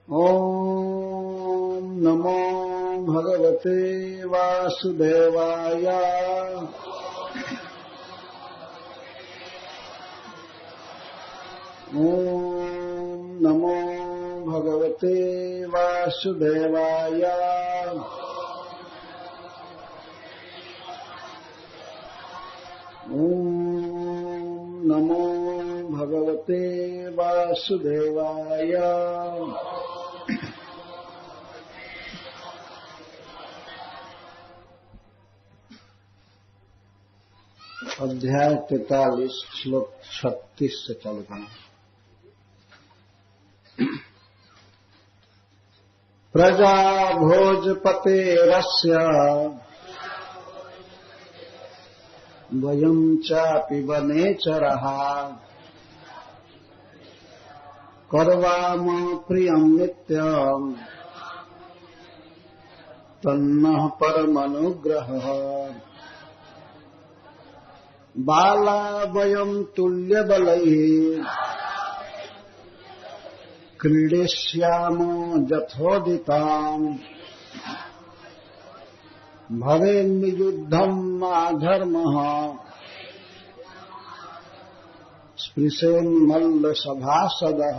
ॐ नमो भगवते वासुदेवाय। ॐ नमो भगवते वासुदेवाय। ॐ नमो भगवते वासुदेवाय। अध्याय 43 श्लोक 36 से चलता है। प्रजा भोजपतेरस्य वयं चापि वनेचरः कर्वाम प्रियं नित्यं तन्नः परमनुग्रहः। बाला वयं तुल्यबलैः क्रीडिष्यामो यथोदिताम् भवेन्नियुद्धं माधर्मः स्पृशेन्मल्लसभासदः।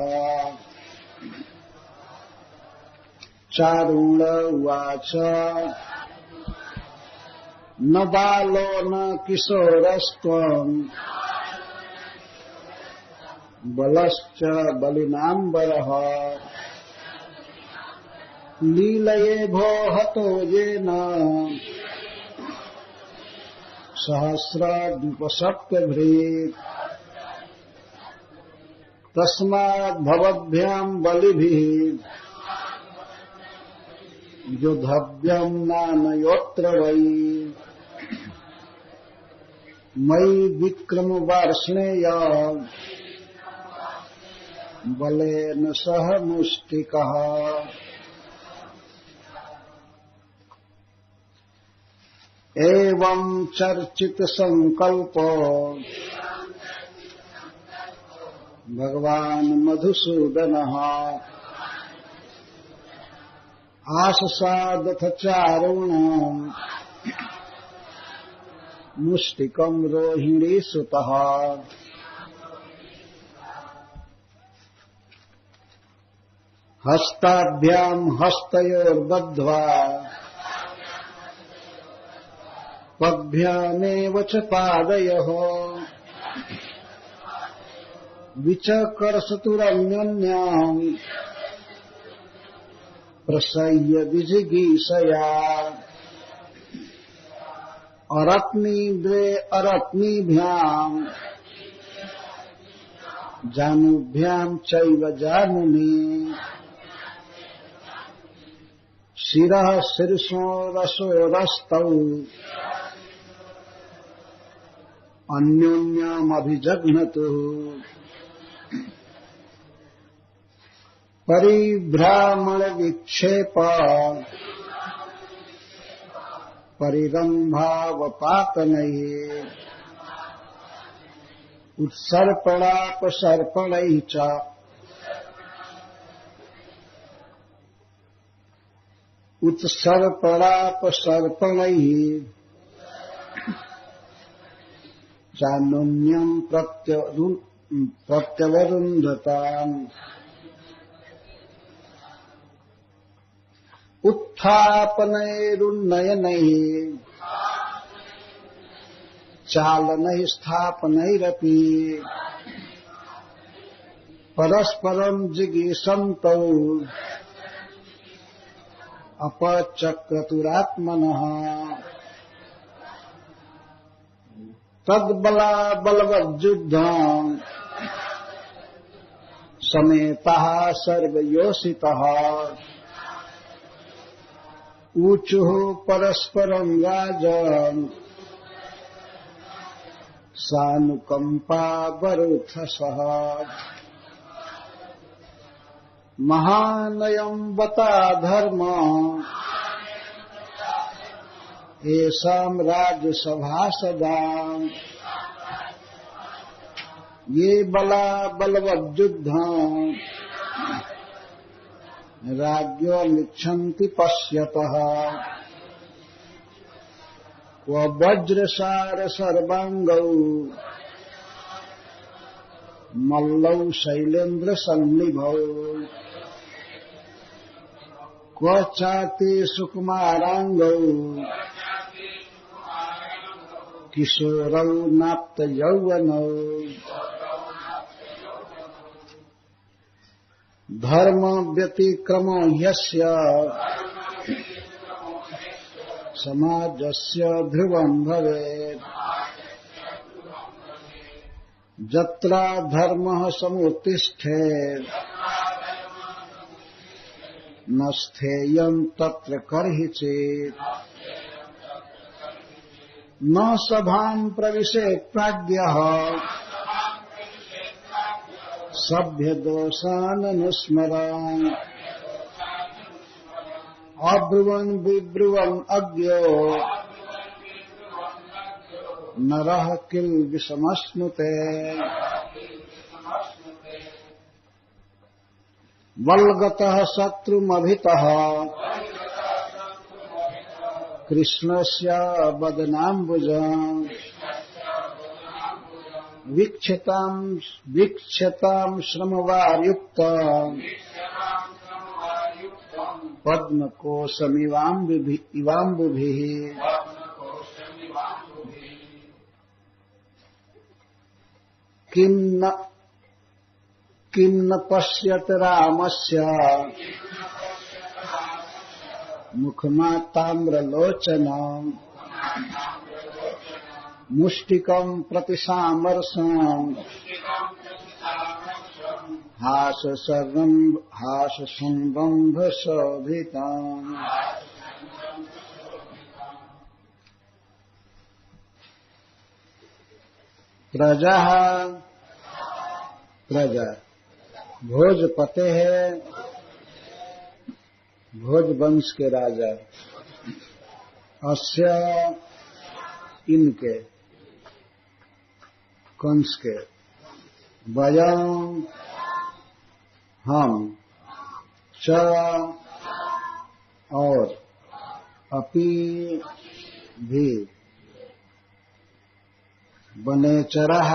चारुण उवाच न बालो न किशोरस्त्वं बलश्च बलिनाम्बरः। लीलये भो हतो येन सहस्राद्युपसप्तभृत्। तस्माद्भवद्भ्यां बलिभिः युद्धव्यं नानयोऽत्र वै। मयि विक्रमवार्ष्णेय बलेन सह मुष्टिकः। एवं चर्चित संकल्पो भगवान् मधुसूदनः आससादथ चारुणम् मुष्टिकं रोहिणीसुतः। हस्ताभ्यां हस्तयोर्बद्ध्वा पद्भ्यामेव च पादयोः विचकर्षतुरन्योन्याम् प्रसह्य विजिगीषया। अरत्नी द्वे अरत्नीभ्याम् जानुभ्यां चैव जानुनि। शिरः शीर्षोरसोरस्तौ अन्योन्यमभिजघ्नतुः। परिभ्रामण विक्षेप परिरम्भावपातनैः उत्सर्पणापसर्पणैः च उत्सर्पणापसर्पणैः चानुन्यं प्रत्यवरुन्धताम्। उत्थापनैरुन्नयनैः चालनैः स्थापनैरपि परस्परं जिगीषन्तौ अपचक्रतुरात्मनः। तद्बला बलवद्युद्धं समेतः सर्वयोषितः। ऊचुः परस्परं राजन् सानुकम्पावरुथसः। महानयं बता धर्म येषां राज्यसभासदाम्। ये बला बलवद्युद्धं राज्ञो निच्छन्ति पश्यतः क्व वज्रसार सर्वांगौ मल्लौ शैलेन्द्र सन्निभौ क्व चाति सुकुमारांगौ किशोरौ नाप्त यौवनौ धर्म व्यतिक्रमो यस्य समाजस्य ध्रुवं भवेत् यत्र धर्मः समुत्तिष्ठेत् न स्थेयं तत्र कर्हिचित् न सभां प्रविशेत् प्राज्ञः सभ्य दोषाननुस्मरान् अब्रुवन् विब्रुवन् अज्ञो नरः किल विषमश्नुते वल्गतः शत्रुमभितः कृष्णस्य वदनाम्बुजम् वीक्षताम् श्रमवार्युक्तम् पद्मकोशमिवाम्बुभिः किं न पश्यत रामस्य मुखमाताम्रलोचनम् मुष्टिकं प्रतिसामर्शम् हाससंरम्भशोभितम् प्रजा भोजपते है भोज वंश के राजा अस्य इनके कंस के वयम् हम च और अपि भी वनेचरः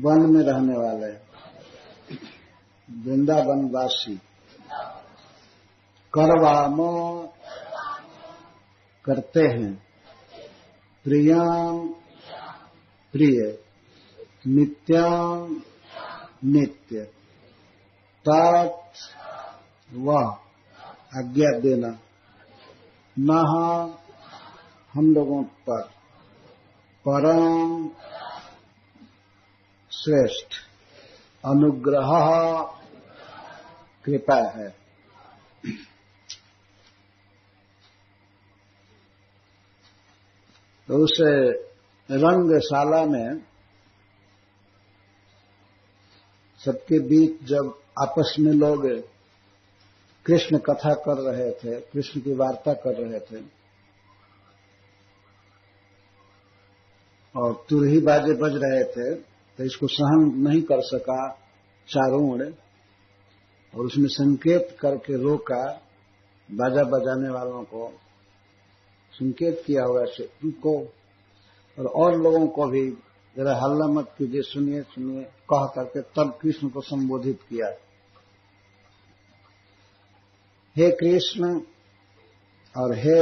वन में रहने वाले वृंदावनवासी करवामो करते हैं प्रियम प्रिय नित्यम नित्य तत् वह आज्ञा देना न हम लोगों पर परम श्रेष्ठ अनुग्रह कृपा है। तो उस रंगशाला में सबके बीच जब आपस में लोग कृष्ण कथा कर रहे थे, कृष्ण की वार्ता कर रहे थे और तुरही बाजे बज रहे थे, तो इसको सहन नहीं कर सका चारुण और उसने संकेत करके रोका, बाजा बजाने वालों को संकेत किया हुआ से रुको और लोगों को भी जरा हल्ला मत कीजिए, सुनिए सुनिए कह करके तब कृष्ण को संबोधित किया। हे कृष्ण और हे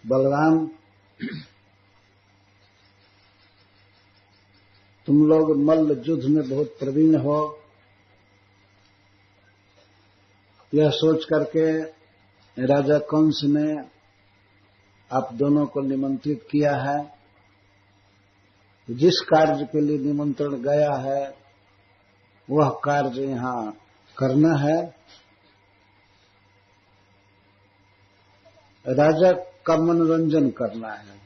बलराम, तुम लोग मल्ल युद्ध में बहुत प्रवीण हो, यह सोच करके राजा कंस ने आप दोनों को निमंत्रित किया है। जिस कार्य के लिए निमंत्रण गया है वह कार्य यहाँ करना है। राजा का मनोरंजन करना है,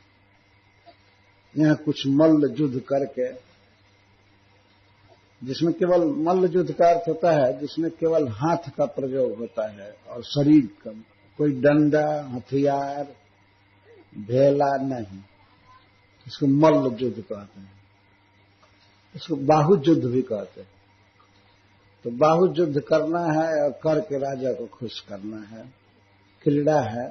यहाँ कुछ मल्ल युद्ध करके, जिसमें केवल मल्ल युद्ध का अर्थ होता है जिसमें केवल हाथ का प्रयोग होता है और शरीर का, कोई डंडा हथियार भेला नहीं, इसको मल्ल युद्ध कहते हैं, इसको बाहु युद्ध भी कहते हैं। तो बाहुत युद्ध करना है और करके राजा को खुश करना है, क्रीड़ा है।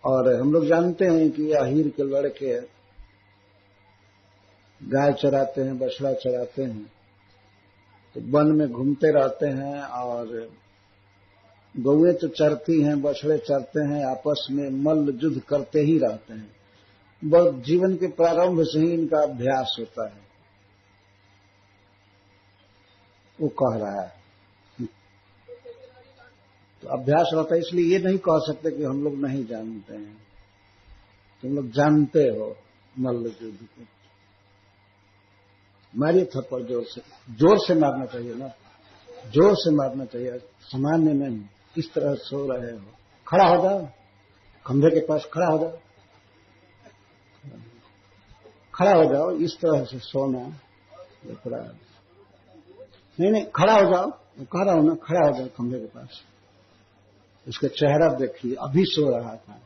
और हम लोग जानते हैं कि अहीर के लड़के गाय चराते हैं, बछड़ा चराते हैं, तो वन में घूमते रहते हैं और गौएं तो चरती हैं, बछड़े चरते हैं, आपस में मल्ल युद्ध करते ही रहते हैं। बहुत जीवन के प्रारंभ से ही इनका अभ्यास होता है, वो कह रहा है। तो अभ्यास रहता है, इसलिए ये नहीं कह सकते कि हम लोग नहीं जानते हैं। तुम लोग जानते हो मल्ल युद्ध को। मारिए थप्पड़ जोर से मारना चाहिए ना, जोर से मारना चाहिए, सामान्य नहीं। किस तरह सो रहे हो, खड़ा हो जाओ, खंभे के पास खड़ा हो जाओ, खड़ा हो जाओ। इस तरह से सोना नहीं, खड़ा हो जाओ, कह रहा हूं ना, खड़ा हो जाओ खंभे के पास। उसका चेहरा देखिए, अभी सो रहा था।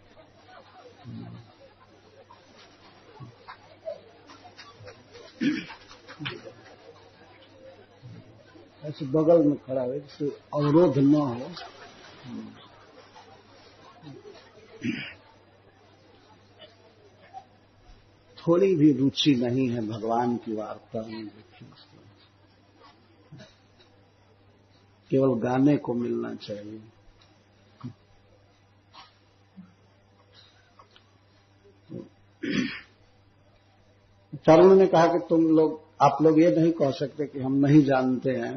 ऐसे बगल में खड़ा हो, जिससे अवरोध न हो। थोड़ी भी रुचि नहीं है भगवान की वार्ता में, देखिए केवल गाने को मिलना चाहिए। चारुण ने कहा कि आप लोग ये नहीं कह सकते कि हम नहीं जानते हैं,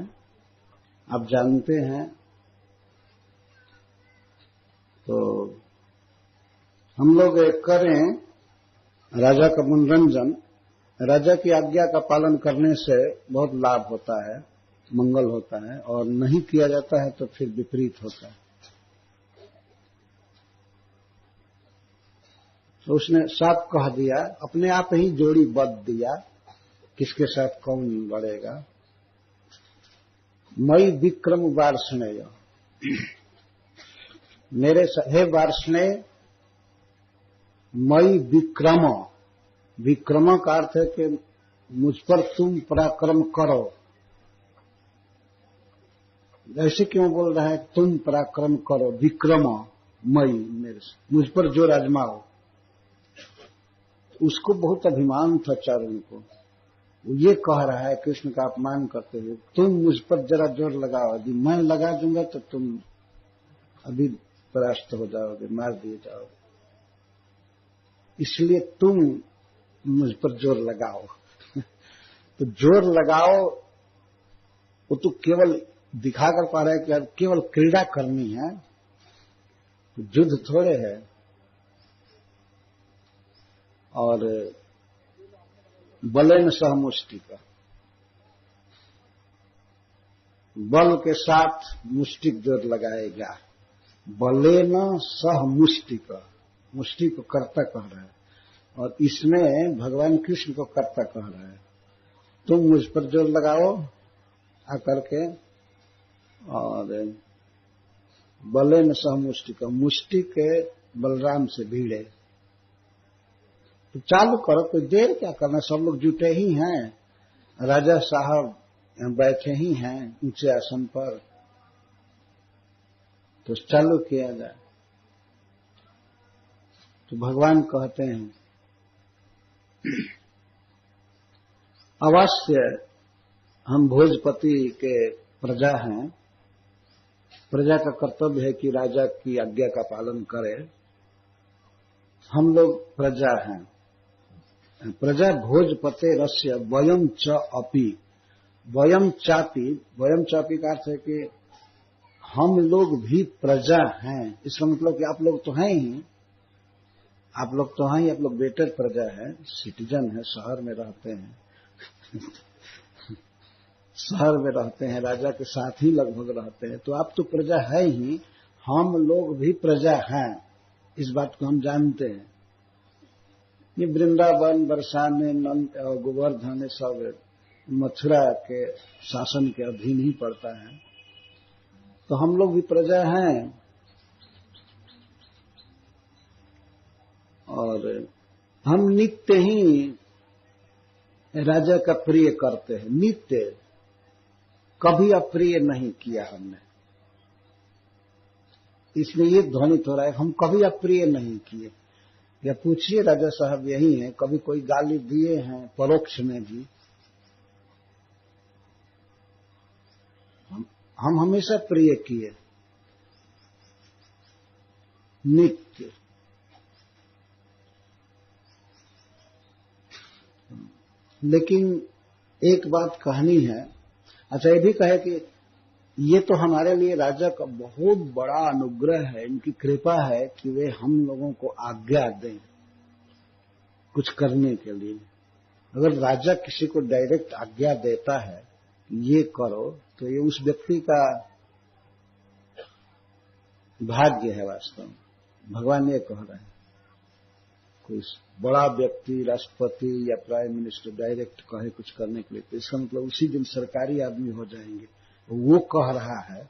आप जानते हैं। तो हम लोग करें राजा का मनोरंजन। राजा की आज्ञा का पालन करने से बहुत लाभ होता है, मंगल होता है, और नहीं किया जाता है तो फिर विपरीत होता है। तो उसने साफ कह दिया, अपने आप ही जोड़ी बंध दिया, किसके साथ कौन लड़ेगा। मई विक्रम वार्ष्णेय, मेरे हे वार्ष्णेय, मई विक्रम। विक्रम का अर्थ है कि मुझ पर तुम पराक्रम करो। ऐसे क्यों बोल रहा है, तुम पराक्रम करो, विक्रम मई, मेरे से मुझ पर जोर आजमाओ। उसको बहुत अभिमान था चारुण को, वो ये कह रहा है कृष्ण का अपमान करते हुए, तुम मुझ पर जरा जोर लगाओ, यदि मैं लगा दूंगा तो तुम अभी परास्त हो जाओगे, मार दिए जाओगे, इसलिए तुम मुझ पर जोर लगाओ। तो जोर लगाओ, वो तो केवल दिखाकर पा रहा है कि अब केवल क्रीड़ा करनी है, तो युद्ध थोड़े है। और बलेन सह मुष्टि का, बल के साथ मुष्टिक जोर लगाएगा। बलेन सह मुष्टि का, मुष्टि को कर्ता कह रहा है, और इसमें भगवान कृष्ण को कर्ता कह रहा है। तुम मुझ पर जोर लगाओ आकर के, और बलेन सह मुष्टि का, मुष्टि के बलराम से भिड़े। तो चालू करो, कोई देर क्या करना, सब लोग जुटे ही हैं, राजा साहब बैठे ही हैं ऊंचे आसन पर, तो चालू किया जाए। तो भगवान कहते हैं, अवश्य हम भोजपति के प्रजा हैं, प्रजा का कर्तव्य है कि राजा की आज्ञा का पालन करे। हम लोग प्रजा हैं, प्रजा भोजपते रस्य वयम च अपि, वयम चापी, वयम चापी का अर्थ है कि हम लोग भी प्रजा हैं। इसका मतलब कि आप लोग तो हैं ही, आप लोग तो हैं ही, आप लोग बेटर प्रजा है, सिटीजन है, शहर में रहते हैं। शहर में रहते हैं, राजा के साथ ही लगभग रहते हैं, तो आप तो प्रजा है ही, हम लोग भी प्रजा हैं, इस बात को हम जानते हैं। ये वृंदावन, बरसाने, नंद और गोवर्धन सब मथुरा के शासन के अधीन ही पड़ता है, तो हम लोग भी प्रजा हैं। और हम नित्य ही राजा का प्रिय करते हैं नित्य, कभी अप्रिय नहीं किया हमने। इसलिए ये ध्वनित हो रहा है हम कभी अप्रिय नहीं किए। या पूछिए राजा साहब यही है, कभी कोई गाली दिए हैं परोक्ष में भी? हम हमेशा प्रिय किए नित्य। लेकिन एक बात कहनी है, अच्छा ये भी कहे कि ये तो हमारे लिए राजा का बहुत बड़ा अनुग्रह है, इनकी कृपा है कि वे हम लोगों को आज्ञा दें कुछ करने के लिए। अगर राजा किसी को डायरेक्ट आज्ञा देता है ये करो, तो ये उस व्यक्ति का भाग्य है वास्तव में। भगवान ये कह रहे हैं, कोई बड़ा व्यक्ति राष्ट्रपति या प्राइम मिनिस्टर डायरेक्ट कहे कुछ करने के लिए, तो इसका मतलब उसी दिन सरकारी आदमी हो जाएंगे। वो कह रहा है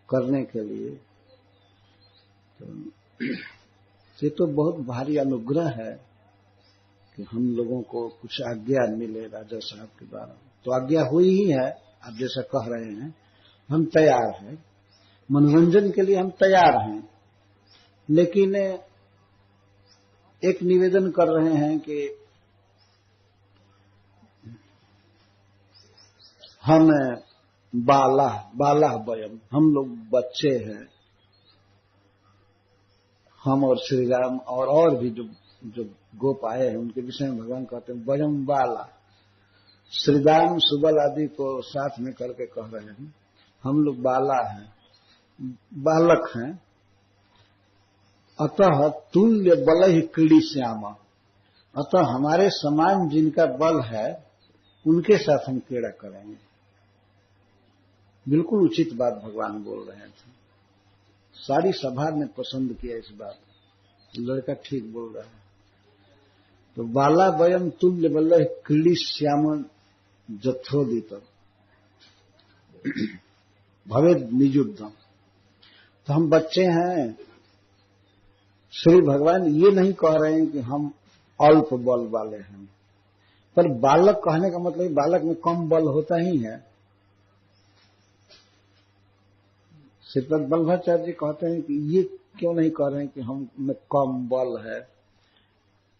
करने के लिए, तो ये तो बहुत भारी अनुग्रह है कि हम लोगों को कुछ आज्ञा मिले राजा साहब के द्वारा। तो आज्ञा हुई ही है, आप जैसा कह रहे हैं, हम तैयार हैं, मनोरंजन के लिए हम तैयार हैं। लेकिन एक निवेदन कर रहे हैं कि हम बाला वयम, हम लोग बच्चे हैं, हम और श्री राम और भी जो गोप आए हैं उनके विषय में भगवान कहते हैं वयम बाला। श्री राम सुबल आदि को साथ में करके कह रहे हैं हम लोग बाला हैं, बालक हैं। अतः तुल्य बल ही क्रीड़ी श्यामा, अतः हमारे समान जिनका बल है उनके साथ हम क्रीड़ा करेंगे। बिल्कुल उचित बात भगवान बोल रहे थे, सारी सभा ने पसंद किया इस बात, लड़का ठीक बोल रहा है। तो बाला वयम तुल्य बल क्रीड़ी श्याम जथोदित भवे निजुद्धम। तो हम बच्चे हैं। श्री भगवान ये नहीं कह रहे हैं कि हम अल्प बल वाले हैं, पर बालक कहने का मतलब बालक में कम बल होता ही है। श्रीपद वल्लभाचार्य जी कहते हैं कि ये क्यों नहीं कह रहे हैं कि हम में कम बल है,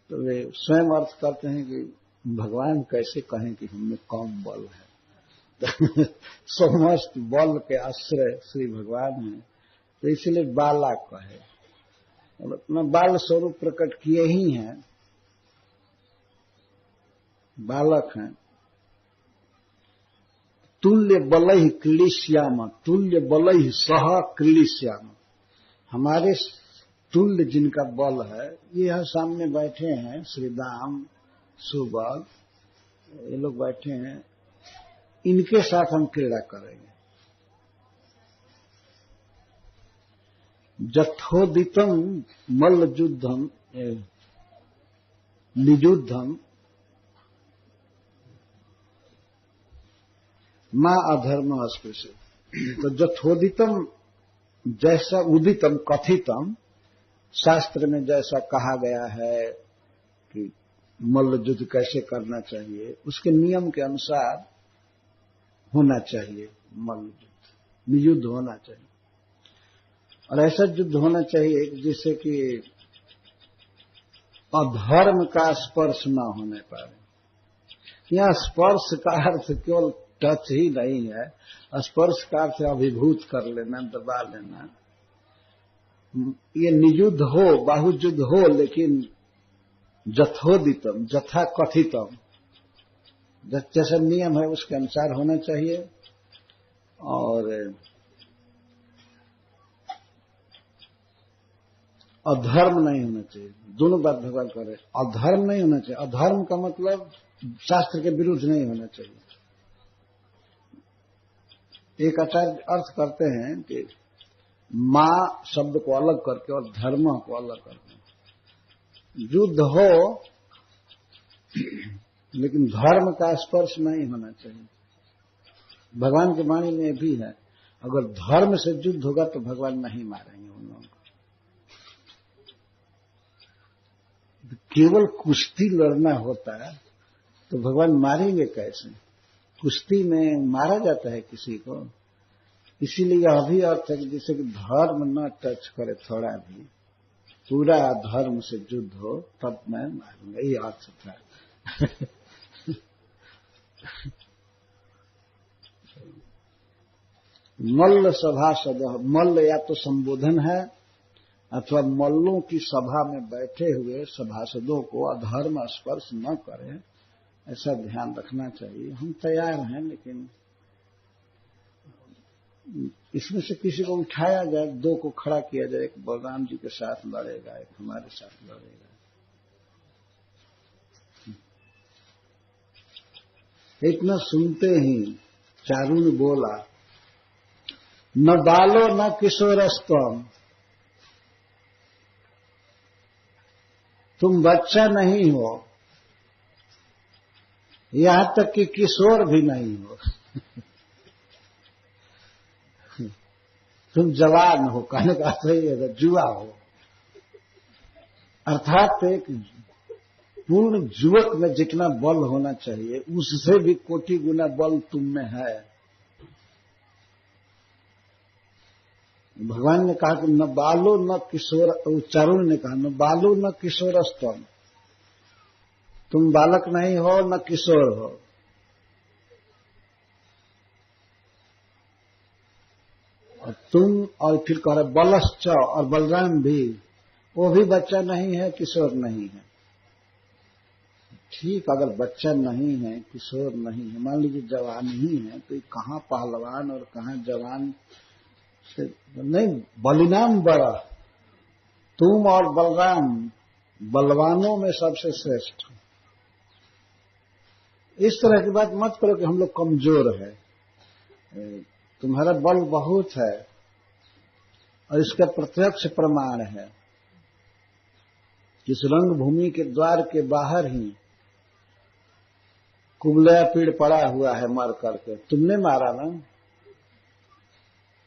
तो वे स्वयं अर्थ करते हैं कि भगवान कैसे कहें कि हम में कम बल है। समस्त बल के आश्रय श्री भगवान हैं, तो इसलिए बाला कहे और अपना बाल स्वरूप प्रकट किए ही हैं, बालक हैं। तुल्य बल ही क्रीडिश्याम, तुल्य बल ही सह क्रीडिश्याम, हमारे तुल्य जिनका बल है, ये यहां सामने बैठे हैं श्री राम सुबल, ये लोग बैठे हैं, इनके साथ हम क्रीड़ा करेंगे। जथोदितम मल्ल युद्धम निजुद्धम मां अधर्म अस्पृश्य। तो जथोदितम जैसा उदितम कथितम, शास्त्र में जैसा कहा गया है कि मल्ल युद्ध कैसे करना चाहिए, उसके नियम के अनुसार होना चाहिए। मल्ल युद्ध नियुद्ध होना चाहिए, और ऐसा युद्ध होना चाहिए जिससे कि अधर्म का स्पर्श न होने पाए। यहां स्पर्श का अर्थ केवल टच ही नहीं है, स्पर्श का अर्थ अभिभूत कर लेना, दबा लेना। ये नियुद्ध हो, बाहुयुद्ध हो, लेकिन जथोदितम, जथा कथितम, जैसा नियम है उसके अनुसार होना चाहिए। और अधर्म नहीं होना चाहिए। दोनों बात भगवान कर रहे, अधर्म नहीं होना चाहिए। अधर्म का मतलब शास्त्र के विरुद्ध नहीं होना चाहिए। एक आचार्य अर्थ करते हैं कि मां शब्द को अलग करके और धर्म को अलग करके, युद्ध हो लेकिन धर्म का स्पर्श नहीं होना चाहिए। भगवान की वाणी में भी है, अगर धर्म से युद्ध होगा तो भगवान नहीं मारेंगे उन लोगों को। केवल कुश्ती लड़ना होता है तो भगवान मारेंगे कैसे? कुश्ती में मारा जाता है किसी को। इसीलिए यह भी अर्थ है कि जैसे कि धर्म न टच करे थोड़ा भी, पूरा धर्म से युद्ध हो तब मैं मारूंगा, ये अर्थ था। मल्ल सभासद, मल्ल या तो संबोधन है अथवा मल्लों की सभा में बैठे हुए सभासदों को अधर्म स्पर्श न करें, ऐसा ध्यान रखना चाहिए। हम तैयार हैं, लेकिन इसमें से किसी को उठाया जाए, दो को खड़ा किया जाए, एक बलराम जी के साथ लड़ेगा, एक हमारे साथ लड़ेगा। इतना सुनते ही चारू ने बोला, न बालो न किशोरस्तम, तुम बच्चा नहीं हो, यहां तक कि किशोर भी नहीं हो। तुम जवान हो, कहने का सही है, जुआ हो। अर्थात एक पूर्ण युवक में जितना बल होना चाहिए उससे भी कोटि गुना बल तुम में है। भगवान ने कहा कि न बालो न किशोर, चारुण ने कहा न बालो न किशोरस्तम, तुम बालक नहीं हो न किशोर हो। और तुम, और फिर कह रहे बलश्च, और बलराम भी, वो भी बच्चा नहीं है, किशोर नहीं है। ठीक, अगर बच्चा नहीं है, किशोर नहीं है, मान लीजिए जवान ही है, तो कहाँ पहलवान और कहाँ जवान से नहीं, बलिनाम बड़ा, तुम और बलराम बलवानों में सबसे श्रेष्ठ। इस तरह की बात मत करो कि हम लोग कमजोर है, तुम्हारा बल बहुत है, और इसका प्रत्यक्ष प्रमाण है। इस रंगभूमि के द्वार के बाहर ही कुबलया पीड़ पड़ा हुआ है मर करके, तुमने मारा ना,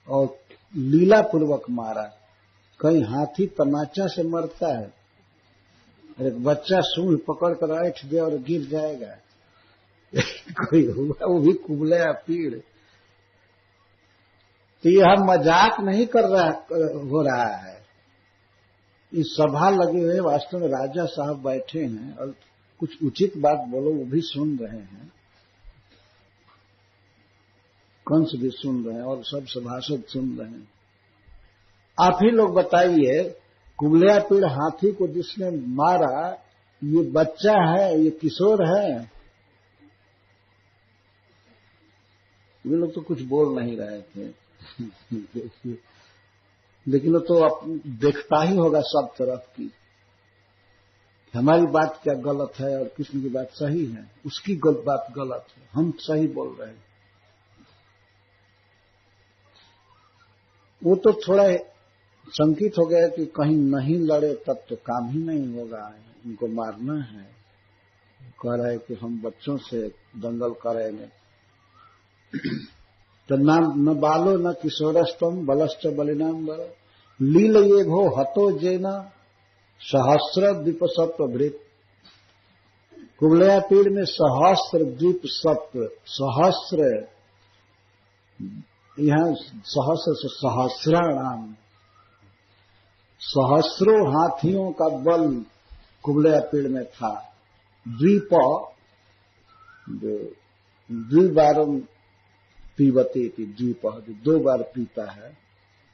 और लीला पूर्वक मारा। कहीं हाथी तमाचा से मरता है, और एक बच्चा सूंड पकड़ कर ऐठ दे और गिर जाएगा। कोई हुआ, वो भी कुबलया पीड़। तो यह मजाक नहीं कर रहा हो रहा है। इस सभा लगे हुए वास्तव में राजा साहब बैठे हैं, और कुछ उचित बात बोलो, वो भी सुन रहे हैं, कंस भी सुन रहे हैं, और सब सभासद सुन रहे हैं। आप ही लोग बताइए, कुबलया पीड़ हाथी को जिसने मारा, ये बच्चा है, ये किशोर है? वे लोग तो कुछ बोल नहीं रहे थे। लेकिन वो तो देखता ही होगा सब तरफ की, हमारी बात क्या गलत है और कृष्ण की बात सही है, उसकी बात गलत है, हम सही बोल रहे हैं। वो तो थोड़ा शंकित हो गया कि कहीं नहीं लड़े तब तो काम ही नहीं होगा, इनको मारना है। कह रहे कि हम बच्चों से दंगल करेंगे। तो न बालो न किशोरस्तम बलश्च बलिनाम बल, लील ये भो हतो जेना सहस्र द्वीप सत्व भृत। कुबलया पीड़ में सहस्र द्वीप सत्व, सहस्र, यहां सहस्र से सहस्राणाम, सहस्रों हाथियों का बल कुबलया पीड़ में था। द्वीप, जो द्विबारम पीबती थी, द्वीप जो दो बार पीता है,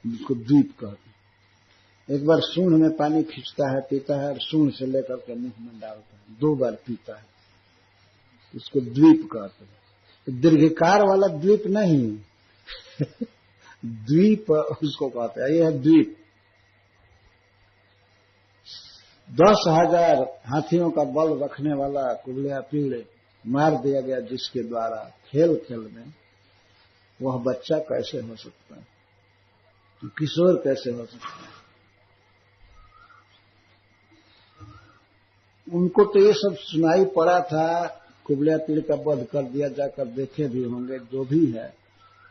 जिसको द्वीप कहते हैं। एक बार सूंड में पानी खींचता है, पीता है, और सूंड से लेकर के मुंह में डालता है, दो बार पीता है, इसको द्वीप कहते हैं। तो दीर्घकार वाला द्वीप नहीं, द्वीप उसको कहते हैं, यह है द्वीप। 10,000 हाथियों का बल रखने वाला कुबलया पीड़ मार दिया गया, जिसके द्वारा खेल खेल में वह बच्चा कैसे हो सकता है, तो किशोर कैसे हो सकता है? उनको तो ये सब सुनाई पड़ा था, कुबलया पीड़ का वध कर दिया, जाकर देखे भी होंगे, जो भी है।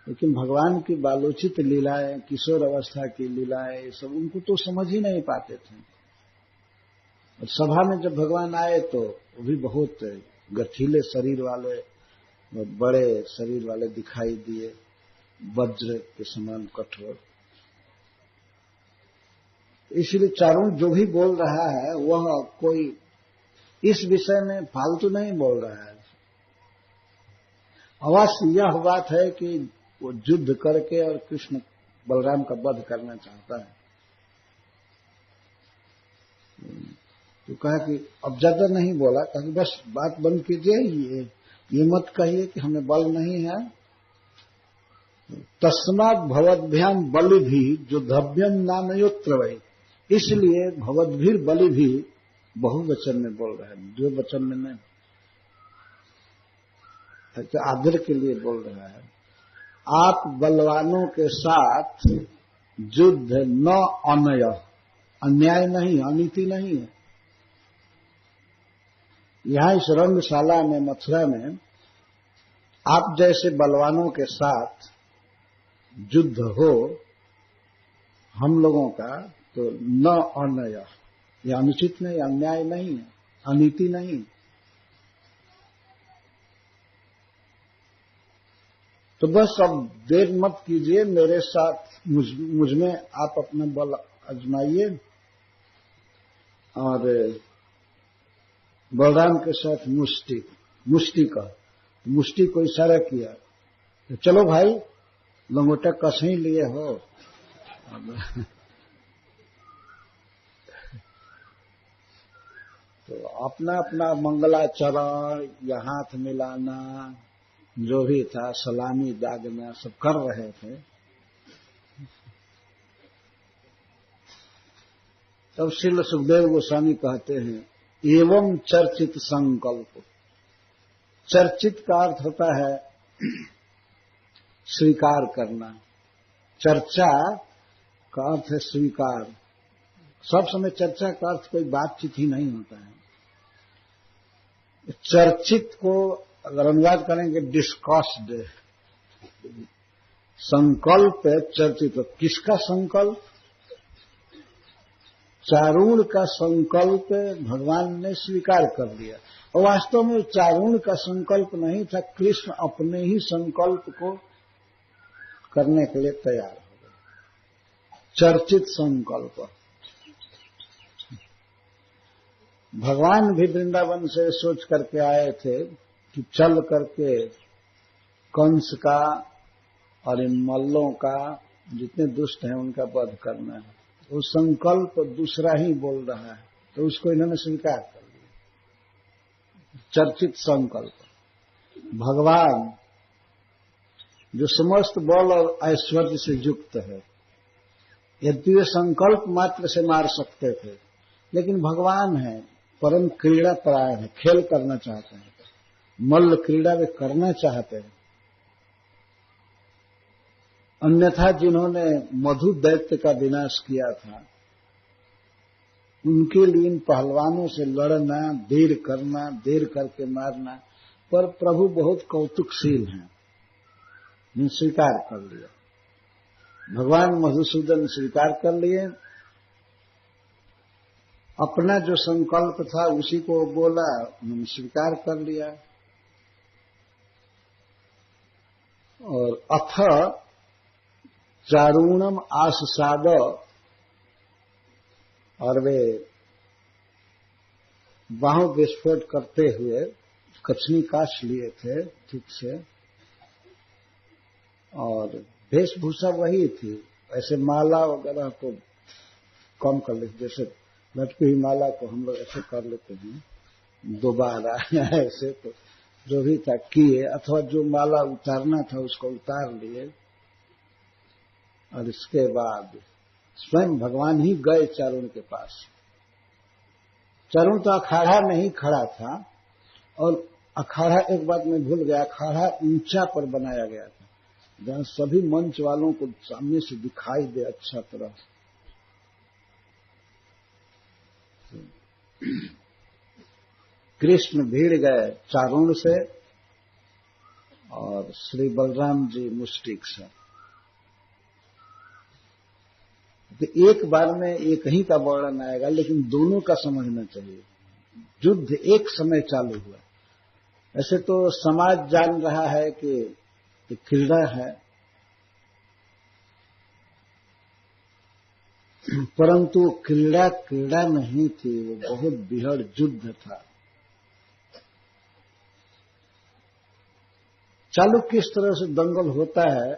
लेकिन भगवान की बालोचित लीलाएं, किशोर अवस्था की लीलाएं, ये सब उनको तो समझ ही नहीं पाते थे। और सभा में जब भगवान आए तो वो भी बहुत गठीले शरीर वाले, बड़े शरीर वाले दिखाई दिए, वज्र के समान कठोर। इसलिए चारुण जो भी बोल रहा है वह कोई इस विषय में फालतू नहीं बोल रहा है। अवश्य यह बात है कि वो युद्ध करके और कृष्ण बलराम का वध करना चाहता है। तो कहा कि अब ज्यादा नहीं बोला, कहा कि बस बात बंद कीजिए, ये मत कहिए कि हमें बल नहीं है। तस्मात् भवद्भ्याम बलि भी जो धव्यम नामयोत्र वही, इसलिए भवद्भीर बलि भी बहुवचन में बोल रहा है, द्विवचन में नहीं। तो आदर के लिए बोल रहा है। आप बलवानों के साथ युद्ध न अनय, अन्याय नहीं, अनीति नहीं है। यहां इस रंगशाला में, मथुरा में आप जैसे बलवानों के साथ युद्ध हो हम लोगों का, तो न अनय, यह अनुचित नहीं, अन्याय नहीं है, अनीति नहीं। तो बस अब देर मत कीजिए, मेरे साथ मुझ में आप अपना बल आजमाइए। और बलराम के साथ मुष्टि को इशारा किया, तो चलो भाई, लंगोटा कस ही लिए हो। तो अपना अपना मंगलाचरण या हाथ मिलाना जो भी था, सलामी दागना, सब कर रहे थे। तब श्रील सुखदेव गोस्वामी कहते हैं, एवं चर्चित संकल्प। चर्चित का अर्थ होता है स्वीकार करना, चर्चा का अर्थ है स्वीकार। सब समय चर्चा का अर्थ कोई बातचीत ही नहीं होता है। चर्चित को अगर अनुवाद करेंगे डिस्कस्ड, संकल्प चर्चित। तो किसका संकल्प? चारुण का संकल्प भगवान ने स्वीकार कर लिया। और वास्तव में चारुण का संकल्प नहीं था, कृष्ण अपने ही संकल्प को करने के लिए तैयार हो गए। चर्चित संकल्प। भगवान भी वृंदावन से सोच करके आए थे कि चल करके कंस का और इन मल्लों का, जितने दुष्ट हैं उनका वध करना है। वो संकल्प दूसरा ही बोल रहा है, तो उसको इन्होंने स्वीकार कर लिया। चर्चित संकल्प। भगवान जो समस्त बल और ऐश्वर्य से युक्त है, यदि वे संकल्प मात्र से मार सकते थे, लेकिन भगवान है, परम क्रीड़ा परायण है, खेल करना चाहते हैं, मल्ल क्रीड़ा वे करना चाहते हैं। अन्यथा जिन्होंने मधु दैत्य का विनाश किया था, उनके लिए इन पहलवानों से लड़ना, देर करना, देर करके मारना, पर प्रभु बहुत कौतुकशील हैं, स्वीकार कर लिया। भगवान मधुसूदन स्वीकार कर लिए, अपना जो संकल्प था उसी को बोला, उन्होंने स्वीकार कर लिया। और अथ चारुणम आससाद, और वे बाहों विस्फोट करते हुए कछनी काश लिए थे ठीक से, और वेशभूषा वही थी। ऐसे माला वगैरह को कम कर लेते, जैसे लटकी हुई माला को हम लोग ऐसे कर लेते हैं दोबारा, ऐसे तो जो भी था किए, अथवा जो माला उतारना था उसको उतार लिए। और इसके बाद स्वयं भगवान ही गए चारुण के पास। चारुण तो अखाड़ा में ही खड़ा था, और अखाड़ा, एक बात मैं भूल गया, अखाड़ा ऊंचा पर बनाया गया था, जहां सभी मंच वालों को सामने से दिखाई दे अच्छा तरह। कृष्ण भीड़ गए चारुण से और श्री बलराम जी मुष्टिक से। तो एक बार में एक ही का वर्णन आएगा, लेकिन दोनों का समझना चाहिए। युद्ध एक समय चालू हुआ, ऐसे तो समाज जान रहा है कि क्रीड़ा है, परंतु क्रीड़ा क्रीड़ा नहीं थी, वो बहुत बृहद युद्ध था। चालू किस तरह से दंगल होता है,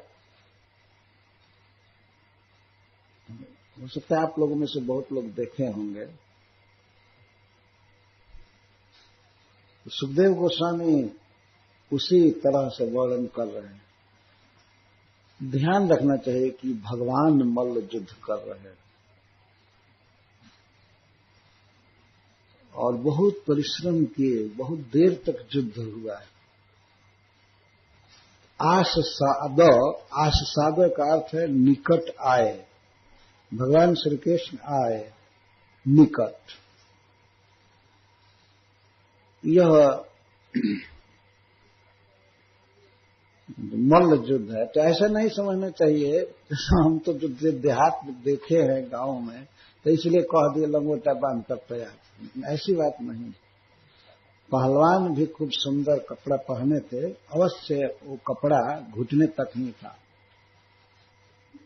हो सकता है आप लोगों में से बहुत लोग देखे होंगे। सुखदेव गोस्वामी उसी तरह से वर्णन कर रहे हैं। ध्यान रखना चाहिए कि भगवान मल्ल युद्ध कर रहे हैं और बहुत परिश्रम किए, बहुत देर तक युद्ध हुआ है। आससाद का अर्थ है निकट आए, भगवान श्री कृष्ण आए निकट। यह मल्ल युद्ध है। तो ऐसा नहीं समझना चाहिए हम तो जो देहात में देखे हैं गांव में, तो इसलिए कह दिए लंगोटा बांध कर तैयार। ऐसी बात नहीं। पहलवान भी खूब सुंदर कपड़ा पहने थे, अवश्य वो कपड़ा घुटने तक ही था,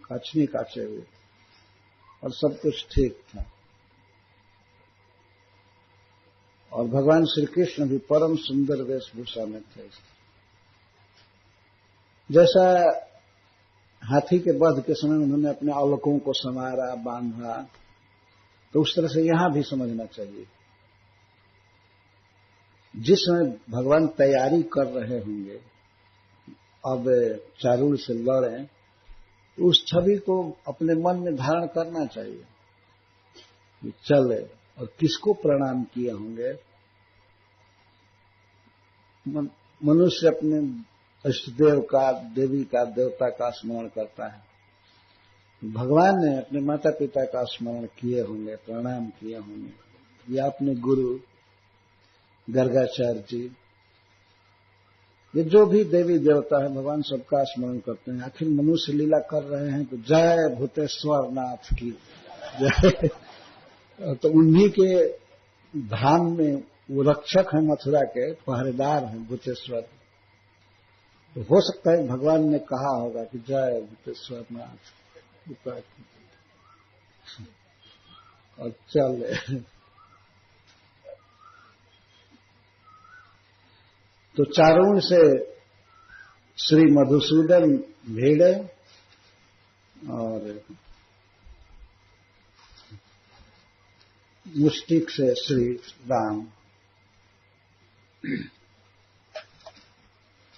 कछनी काचे हुए, और सब कुछ ठीक था। और भगवान श्री कृष्ण भी परम सुंदर वेशभूषा में थे। जैसा हाथी के वध के समय उन्होंने अपने अलकों को संवारा, बांधा, तो उस तरह से यहां भी समझना चाहिए। जिस समय भगवान तैयारी कर रहे होंगे अब चारूल से लड़ें, उस छवि को अपने मन में धारण करना चाहिए कि चले। और किसको प्रणाम किए होंगे? मनुष्य अपने इष्टदेव का, देवी का, देवता का स्मरण करता है। भगवान ने अपने माता पिता का स्मरण किए होंगे, प्रणाम किए होंगे, या अपने गुरु गर्गाचार्य जी, ये जो भी देवी देवता है भगवान सबका स्मरण करते हैं। आखिर मनुष्य लीला कर रहे हैं तो जय भूतेश्वर नाथ की जय। तो उन्हीं के धाम में वो रक्षक हैं, मथुरा के पहरेदार हैं भूतेश्वर। तो हो सकता है भगवान ने कहा होगा कि जय भूतेश्वर नाथ, और चल। तो चारों से श्री मधुसूदन भिड़े और मुष्टिक से श्री राम।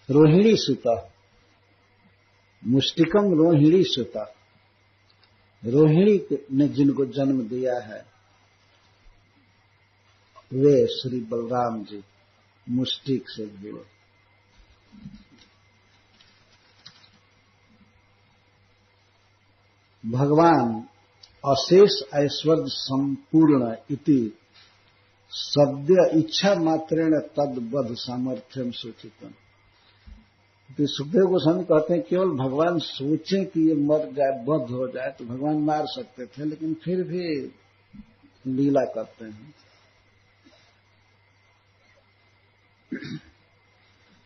रोहिणी सुता, मुष्टिकम रोहिणी सुता, रोहिणी ने जिनको जन्म दिया है वे श्री बलराम जी मुष्टिक से भिड़े। भगवान अशेष ऐश्वर्य संपूर्ण इति सद्य इच्छा मात्रेण तद्वध सामर्थ्यम सूचितम। तो सुखदेव गोस्वामी कहते हैं केवल भगवान सोचें कि ये मर जाए, बद्ध हो जाए, तो भगवान मार सकते थे, लेकिन फिर भी लीला करते हैं।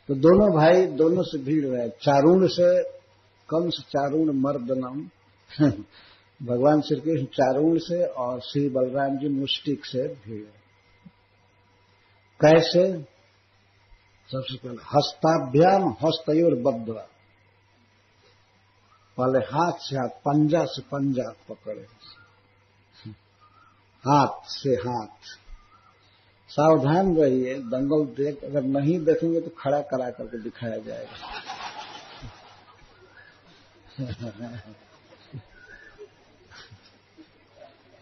तो दोनों भाई दोनों से भीड़ रहे, चारुण से कंस चारुण मर्दनम भगवान श्री कृष्ण चारुण से और श्री बलराम जी मुष्टिक से भीड़। कैसे? सबसे पहले हस्ताभ्याम हस्तयोर बद्ध, पहले हाथ से हाथ, पंजा से पंजा पकड़े, हाथ से हाथ। सावधान रहिए, दंगल देख अगर नहीं देखेंगे तो खड़ा करा करके दिखाया जाएगा।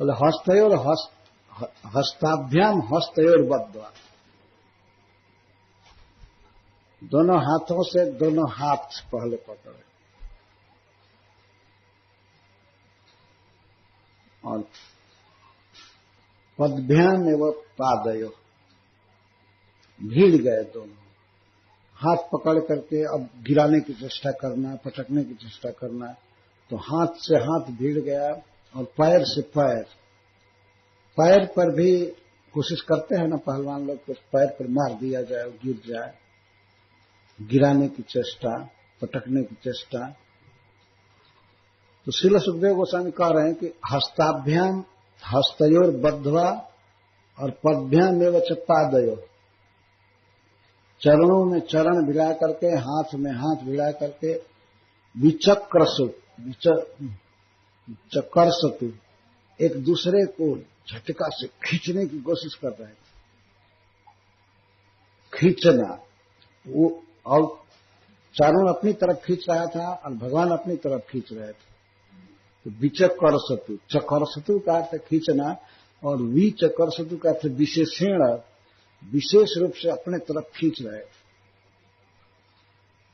बोले हस्तयोर हस्ताभ्याम हस्तयोर बद्ध, दोनों हाथों से दोनों हाथ पहले पकड़े और पदभ्याम एवं पादयो, भीड़ गए दोनों। हाथ पकड़ करके अब गिराने की चेष्टा करना, पटकने की चेष्टा करना, तो हाथ से हाथ भीड़ गया और पैर से पैर, पैर पर भी कोशिश करते हैं ना पहलवान लोग, तो पैर पर मार दिया जाए और गिर जाए, गिराने की चेष्टा, पटकने की चेष्टा। तो श्रील सुखदेव गोस्वामी कह रहे हैं कि हस्ताभ्याम हस्तयोर बद्ध्वा और पदभ्याम एवं च पादयो, चरणों में चरण भिड़ा करके, हाथ में हाथ भिड़ा करके, चकर्षतु, एक दूसरे को झटका से खींचने की कोशिश कर रहे थे। खींचना, वो और चारों अपनी तरफ खींच रहा था और भगवान अपनी तरफ खींच रहे थे। तो विचकर्षतु, चकर्षतु का अर्थ खींचना और विचकर्षतु का अर्थ विशेषण, विशेष रूप से अपने तरफ खींच रहे थे।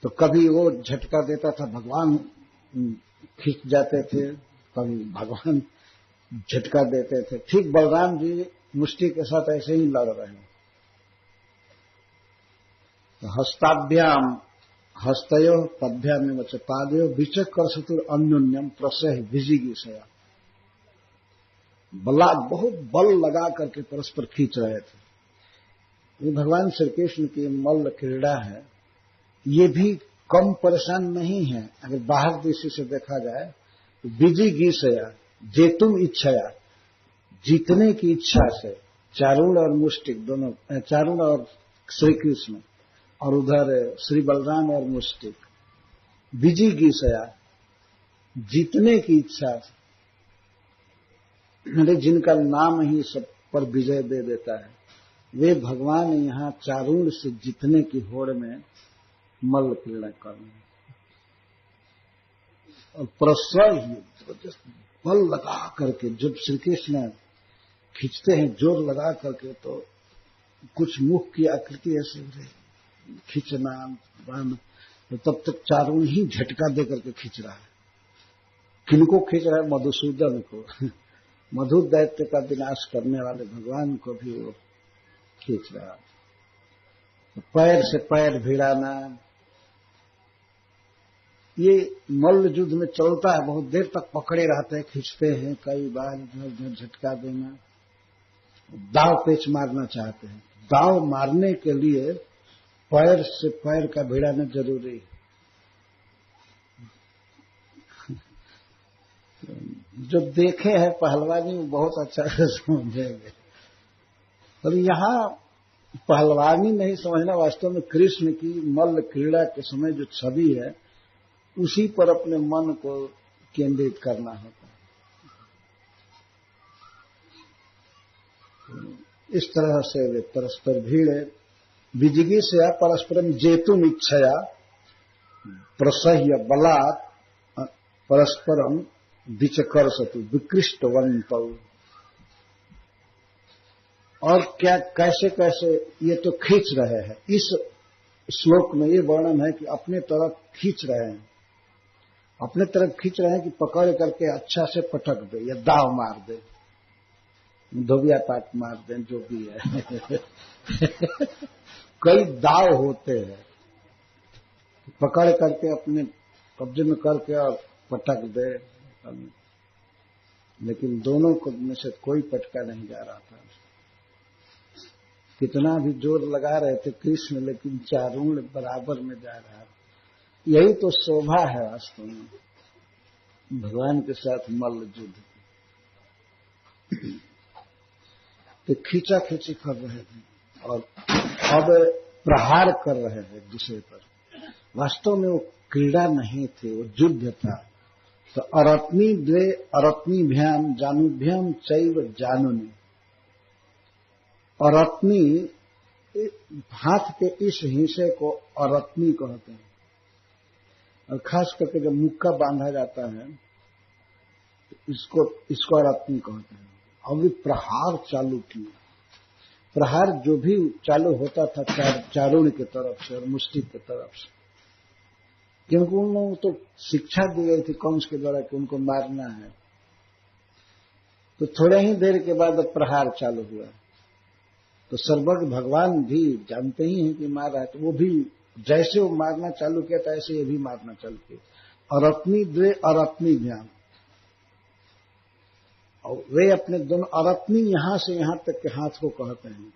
तो कभी वो झटका देता था, भगवान खींच जाते थे, कभी भगवान झटका देते थे। ठीक बलराम जी मुष्टि के साथ ऐसे ही लड़ रहे हैं। तो हस्ताभ्याम हस्तयो पदभ्याम में च पादयो विचकर्षतुर अन्योन्यम प्रसह विजिगीषया, बला बहुत बल लगा करके परस्पर खींच रहे थे। ये भगवान श्री कृष्ण की मल्ल क्रीड़ा है। ये भी कम परेशान नहीं है। अगर बाहर दृष्टि से देखा जाए तो विजिगीषया, जेतुम इच्छया, जीतने की इच्छा से, चारुण और मुष्टिक दोनों, चारुण और श्री कृष्ण, और उधर श्री बलराम और मुष्टिक, विजिगीषया, जीतने की इच्छा से, अरे जिनका नाम ही सब पर विजय दे देता है, वे भगवान यहां चारुण से जीतने की होड़ में मल्ल क्रीड़ा कर रहे हैं। और प्रसय ही जबरदस्त बल लगा करके, जब श्री कृष्ण खींचते हैं जोर लगा करके, तो कुछ मुख की आकृति ऐसे खींचना बांध, तो तब तक चारों ही झटका दे करके खींच रहा है। किनको खींच रहा है? मधुसूदन को, मधु दैत्य का विनाश करने वाले भगवान को भी वो खींच रहा है। तो पैर से पैर भिड़ाना, ये मल्ल युद्ध में चलता है। बहुत देर तक पकड़े रहते हैं, खींचते हैं, कई बार इधर उधर झटका देना, दाव पेच मारना चाहते हैं। दाव मारने के लिए पैर से पैर का भिड़ाना जरूरी है। जो देखे हैं पहलवानी वो बहुत अच्छा से समझेंगे। और यहाँ पहलवानी नहीं समझना, वास्तव में कृष्ण की मल्ल क्रीड़ा के समय जो छवि है उसी पर अपने मन को केंद्रित करना होता है। इस तरह से वे परस्पर भीड़े, विजिगीषया परस्परम जेतुम इच्छया प्रसह्य बलात् परस्परम विचकर्षतु विकृष्टवन्तौ। और क्या, कैसे कैसे ये तो खींच रहे हैं। इस श्लोक में ये वर्णन है कि अपने तरफ खींच रहे हैं, अपने तरफ खींच रहे हैं कि पकड़ करके अच्छा से पटक दे या दाव मार दे, धोबिया पाट मार दें, जो भी है। कई दाव होते हैं, पकड़ करके अपने कब्जे में करके और पटक दे, लेकिन दोनों को में से कोई पटका नहीं जा रहा था। कितना भी जोर लगा रहे थे कृष्ण, लेकिन चारुण बराबर में जा रहा था। यही तो शोभा है वास्तव में भगवान के साथ मल्ल युद्ध। तो खींचा खींची कर रहे थे और अब प्रहार कर रहे हैं एक दूसरे पर। वास्तव में वो क्रीड़ा नहीं थी, वो युद्ध था। तो अरत्नी द्वे अरत्नीभ्याम जानुभ्याम चैव जानुनि। अरत्नी, हाथ के इस हिस्से को अरत्नी कहते हैं, और खास करके जब मुक्का बांधा जाता है इसको अरत्नी कहते हैं। अभी प्रहार चालू किए। प्रहार जो भी चालू होता था चारुण की तरफ से और मुष्टिक की तरफ से, क्योंकि उन लोगों को तो शिक्षा दी गई थी कंस के द्वारा कि उनको मारना है। तो थोड़े ही देर के बाद प्रहार चालू हुआ। तो सर्वज्ञ भगवान भी जानते ही हैं कि मार रहा है, तो वो भी जैसे वो मारना चालू किया था ऐसे ये भी मारना चालू किया। अरत्नी द्वे अरत्नीभ्याम, और वे अपने दोनों, अरत्नी यहां से यहां तक के हाथ को कहते हैं।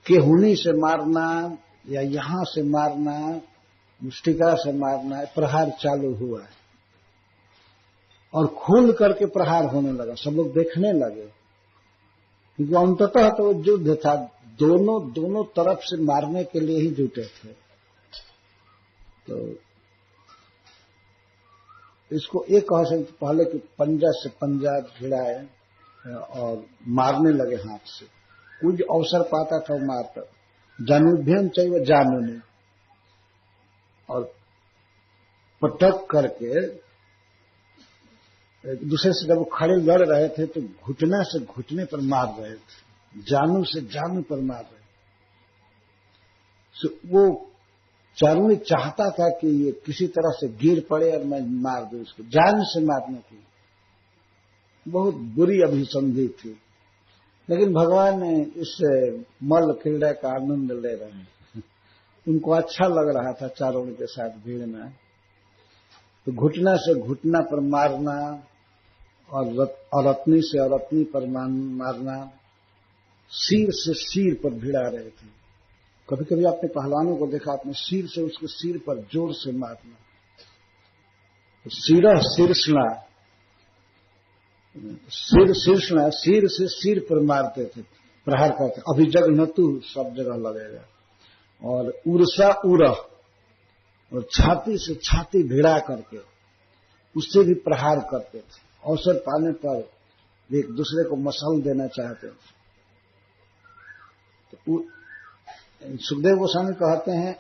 केहुनी से मारना या यहां से मारना, मुष्टिका से मारना, प्रहार चालू हुआ है और खुल करके प्रहार होने लगा। सब लोग देखने लगे क्योंकि अंततः तो युद्ध था, दोनों तरफ से मारने के लिए ही जुटे थे। तो इसको एक कह सकते पहले कि पंजा से पंजा भिड़ाए और मारने लगे हाथ से, कुछ अवसर पाता था वो मारता। जानुभ्यम चाहिए जानुने, और पटक करके एक दूसरे से जब वो खड़े लड़ रहे थे तो घुटना से घुटने पर मार रहे थे, जानू से जानू पर मार रहे थे। वो चारुणी चाहता था कि ये किसी तरह से गिर पड़े और मैं मार दूं इसको, जान से मारने की बहुत बुरी अभिसंधि थी। लेकिन भगवान ने इस मल्ल क्रीड़ा का आनंद ले रहे हैं, उनको अच्छा लग रहा था चारुणी के साथ भिड़ना। तो घुटना से घुटना पर मारना और अरत्नी से अरत्नी पर मारना, सिर से सिर पर भिड़ा रहे थे। कभी कभी आपने पहलवानों को देखा, आपने सिर से उसके सिर पर जोर से मारना, तो सिरह शीर्षणा, सिर से सिर पर मारते थे, प्रहार करते। अभिजघनतु सब जगह लगेगा। और उर्सा उरह, और छाती से छाती भिड़ा करके उससे भी प्रहार करते थे। अवसर पाने पर एक दूसरे को मसल देना चाहते थे। तो सुखदेव गोस्वामी कहते हैं,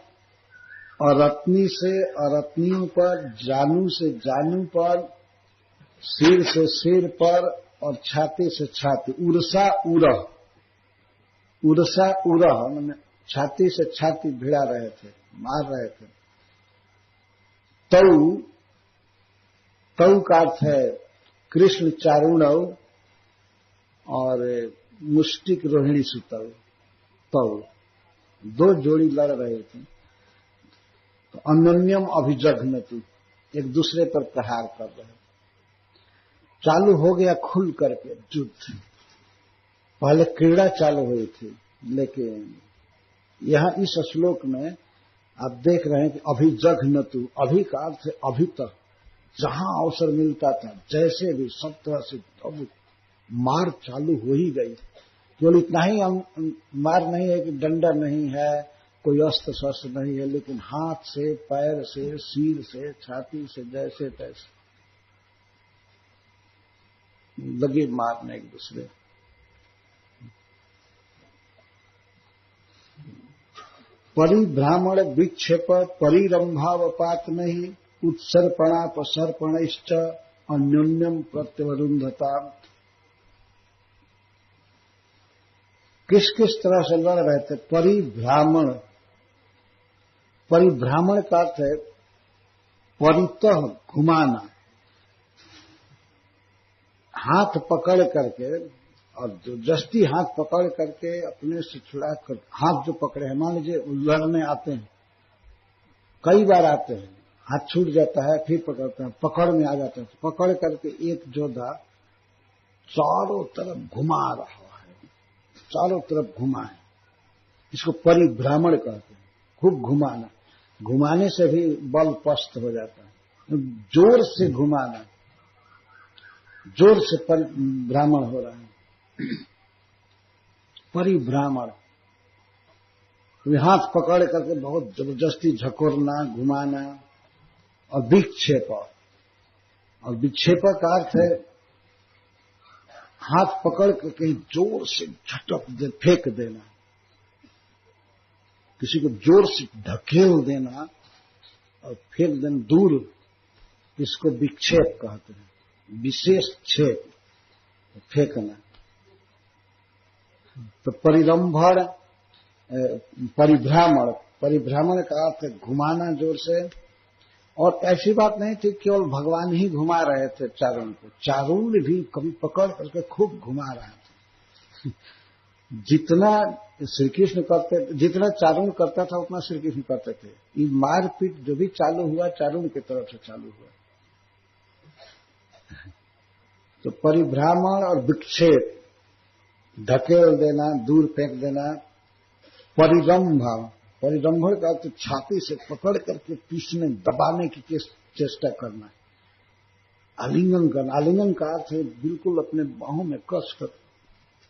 अरत्नी से अरत्नियों पर, जानू से जानू पर, सिर से सिर पर और छाती से छाती, उर्सा उरह, उर्सा उरह मैंने छाती से छाती भिड़ा रहे थे, मार रहे थे। तौ का अर्थ है कृष्ण चारुणव और मुष्टिक रोहिणी सुतव। तौ दो जोड़ी लड़ रहे थे, तो अन्योन्यम अभिजघनतु, एक दूसरे पर प्रहार कर रहे। चालू हो गया खुल करके युद्ध। पहले क्रीड़ा चालू हुई थी, लेकिन यहां इस श्लोक में आप देख रहे हैं कि अभिजघनतु, अभि का अर्थ है अभी तक, जहां अवसर मिलता था जैसे भी सब तरह से अब मार चालू हो ही गई। केवल इतना ही मार नहीं है कि डंडा नहीं है, कोई अस्त्र शस्त्र नहीं है, लेकिन हाथ से, पैर से, सिर से, छाती से, जैसे तैसे लगे मारने एक दूसरे। परिभ्रामण विक्षेप परिरंभावपात नहीं, उत्सर्पणापसर्पणश्च अन्योन्यम प्रत्यवरुंधता। किस किस तरह से लड़ रहे थे? परिभ्रामण, परिभ्रामण का अर्थ है परितः घुमाना, हाथ पकड़ करके, और जो जस्ती हाथ पकड़ करके अपने से छुड़ा कर, हाथ जो पकड़े हैं, मान लीजिए लड़ने आते हैं, कई बार आते हैं, हाथ छूट जाता है, फिर पकड़ते हैं, पकड़ में आ जाते हैं, पकड़ करके एक योद्धा चारों तरफ घुमा रहा है, चारों तरफ घुमा है, इसको परिभ्रामण कहते हैं। खूब घुमाना, घुमाने से भी बल पस्त हो जाता है, जोर से घुमाना, जोर से परिभ्रामण हो रहा है। परिभ्रामण, हाथ पकड़ करके बहुत जबरदस्ती झकोरना, घुमाना। और विक्षेप, और विक्षेप का अर्थ है हाथ पकड़ के कहीं जोर से झटक दे, फेंक देना, किसी को जोर से धकेल देना और फेंक देना दूर, इसको विक्षेप कहते हैं। विशेष छेप, फेंकना। तो परिरंभण, परिभ्रामण, परिभ्रामण का अर्थ है घुमाना जोर से। और ऐसी बात नहीं थी केवल भगवान ही घुमा रहे थे चारुण को, चारुण भी कभी पकड़ करके खूब घुमा रहे थे। जितना श्री कृष्ण करते, जितना चारुण करता था उतना श्री कृष्ण करते थे। ये मारपीट जो भी चालू हुआ चारुण की तरफ से चालू हुआ। तो परिभ्रामण और विक्षेप, धकेल देना, दूर फेंक देना। परिरंभ, परिरंभण का तो छाती से पकड़ करके पीछने दबाने की चेष्टा करना है। आलिंगन करना, आलिंगन का अर्थ है बिल्कुल अपने बाहों में कस कर,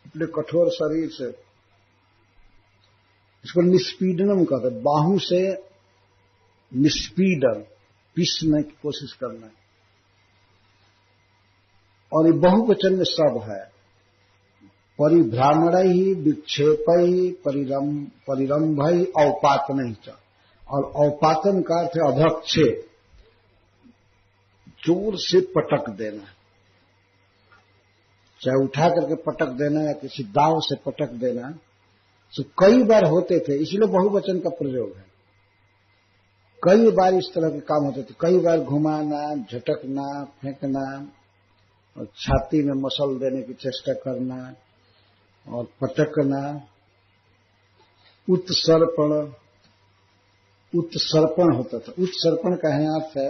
अपने कठोर शरीर से। इसको निष्पीडनम कहते हैं, बाहू से निष्पीडन, पीसने की कोशिश करना है। और ये बहुवचन में सब है। परिभ्रामणैः विक्षेपैः परिरंभैः औपातनैः च। और औपातन का अर्थ है अधक्षेप, जोर से पटक देना, चाहे उठा करके पटक देना या किसी दांव से पटक देना। तो कई बार होते थे, इसलिए बहुवचन का प्रयोग है। कई बार इस तरह के काम होते थे, कई बार घुमाना, झटकना, फेंकना, और छाती में मसल देने की चेष्टा करना और पटकना। उत्सर्पण, उत्सर्पण होता था। उत्सर्पण का है अर्थ है,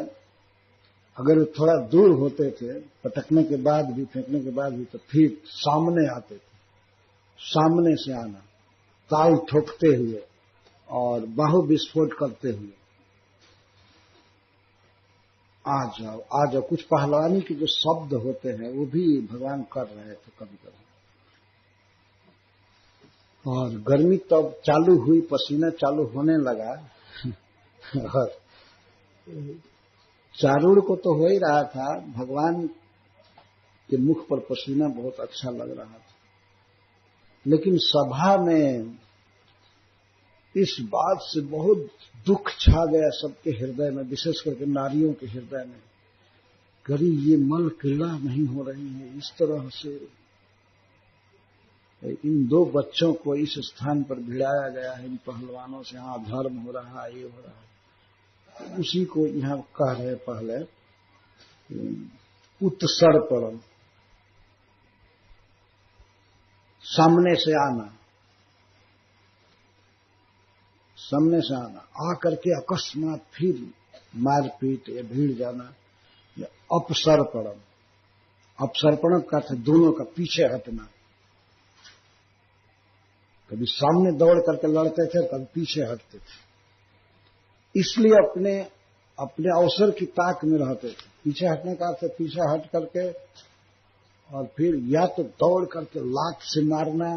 अगर थोड़ा दूर होते थे पटकने के बाद भी, फेंकने के बाद भी, तो फिर सामने आते थे, सामने से आना, ताल ठोकते हुए और बाहु विस्फोट करते हुए, आ जाओ आ जाओ। कुछ पहलवानी के जो शब्द होते हैं वो भी भगवान कर रहे थे कभी कभी। और गर्मी तब चालू हुई, पसीना चालू होने लगा और चारूण को तो हो ही रहा था, भगवान के मुख पर पसीना बहुत अच्छा लग रहा था। लेकिन सभा में इस बात से बहुत दुख छा गया सबके हृदय में, विशेष करके नारियों के हृदय में। कभी ये मल क्रीड़ा नहीं हो रही है इस तरह से, इन दो बच्चों को इस स्थान पर भिड़ाया गया है इन पहलवानों से, हाँ धर्म हो रहा है, ये हो रहा है। उसी को यहां कह रहे पहले उत्सर्पण, सामने से आना, सामने से आना, आकर के अकस्मात फिर मारपीट या भीड़ जाना। या अपसर्पण, अपसर्पण का अर्थ दोनों का पीछे हटना। कभी सामने दौड़ करके लड़ते थे, कभी पीछे हटते थे। इसलिए अपने अपने अवसर की ताक में रहते थे। पीछे हटने का अर्थ पीछे हट करके और फिर या तो दौड़ करके लात से मारना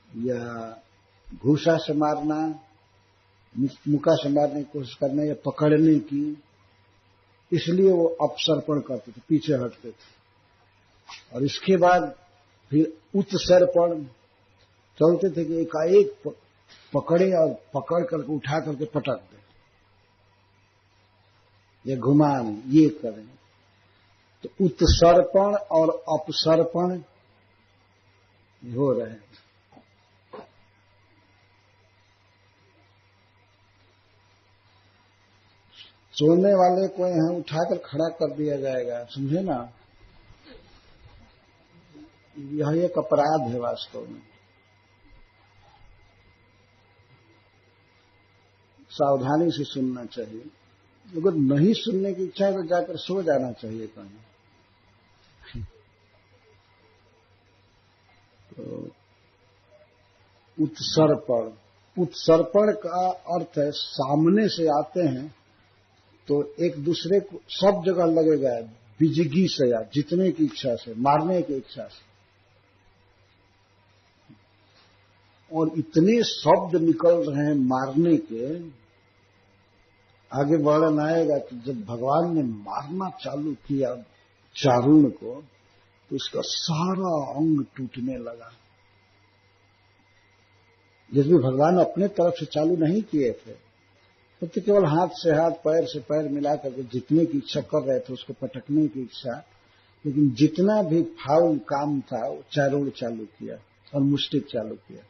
या घूसा से मारना, मुक्का से मारने की कोशिश करना या पकड़ने की। इसलिए वो अपसर्पण करते थे, पीछे हटते थे। और इसके बाद फिर उत्सर्पण, चलते थे कि एकाएक पकड़े और पकड़ करके उठा करके पटक दे या घुमान, ये करें। तो उत्सर्पण और अपसर्पण हो रहे हैं। सोने वाले को यहां उठाकर खड़ा कर दिया जाएगा, समझे ना। यह एक अपराध है वास्तव में। सावधानी से सुनना चाहिए। अगर नहीं सुनने की इच्छा है तो जाकर सो जाना चाहिए कहीं। तो उत्सर्पण, उत्सर्पण का अर्थ है सामने से आते हैं तो एक दूसरे को सब जगह लगेगा, बिजगी से या जीतने की इच्छा से, मारने की इच्छा से। और इतने शब्द निकल रहे हैं मारने के। आगे वर्णन आएगा कि जब भगवान ने मारना चालू किया चारुण को तो उसका सारा अंग टूटने लगा। जिसमें भगवान अपने तरफ से चालू नहीं किए थे, तो केवल हाथ से हाथ, पैर से पैर मिला करके जितने की इच्छा कर रहे थे, उसको पटकने की इच्छा। लेकिन जितना भी फाउल काम था वो चारुण चालू किया और मुष्टिक चालू किया।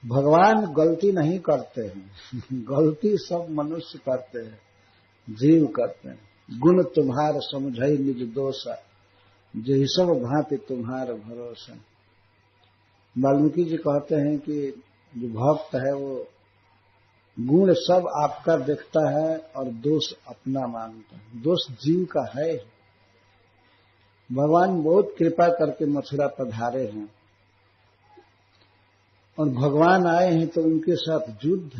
भगवान गलती नहीं करते हैं, गलती सब मनुष्य करते हैं, जीव करते हैं। गुण तुम्हार समझई निज दोषा, जे सब भांति तुम्हार भरोसा। वाल्मीकि जी कहते हैं कि जो भक्त है वो गुण सब आपका देखता है और दोष अपना मानता है। दोष जीव का है। भगवान बहुत कृपा करके मथुरा पधारे हैं और भगवान आए हैं तो उनके साथ युद्ध,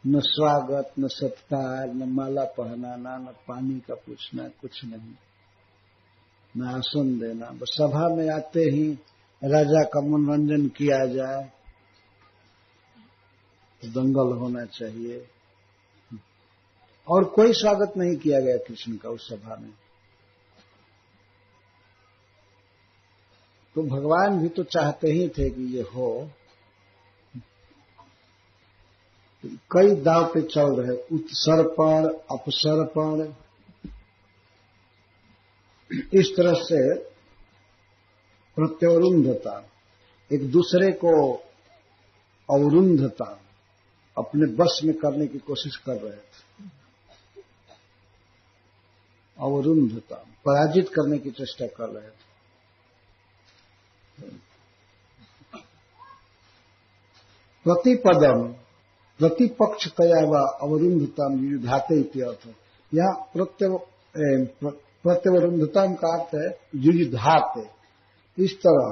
न स्वागत, न सत्कार, न माला पहनाना, न पानी का पूछना, कुछ नहीं, न आसन देना। बस सभा में आते ही राजा का मनोरंजन किया जाए, दंगल होना चाहिए, और कोई स्वागत नहीं किया गया कृष्ण का उस सभा में। तो भगवान भी तो चाहते ही थे कि ये हो। कई दाव पे चल रहे, उत्सर्पण, अपसर्पण, इस तरह से प्रत्यवरुंधता, एक दूसरे को अवरुंधता, अपने बस में करने की कोशिश कर रहे थे। अवरुंधता, पराजित करने की चेष्टा कर रहे थे। प्रतिपदम, प्रतिपक्षतया व अवरुंधता युधाते इत्यर्थ। यहाँ प्रत्यवरुंधता का अर्थ है युधाते। इस तरह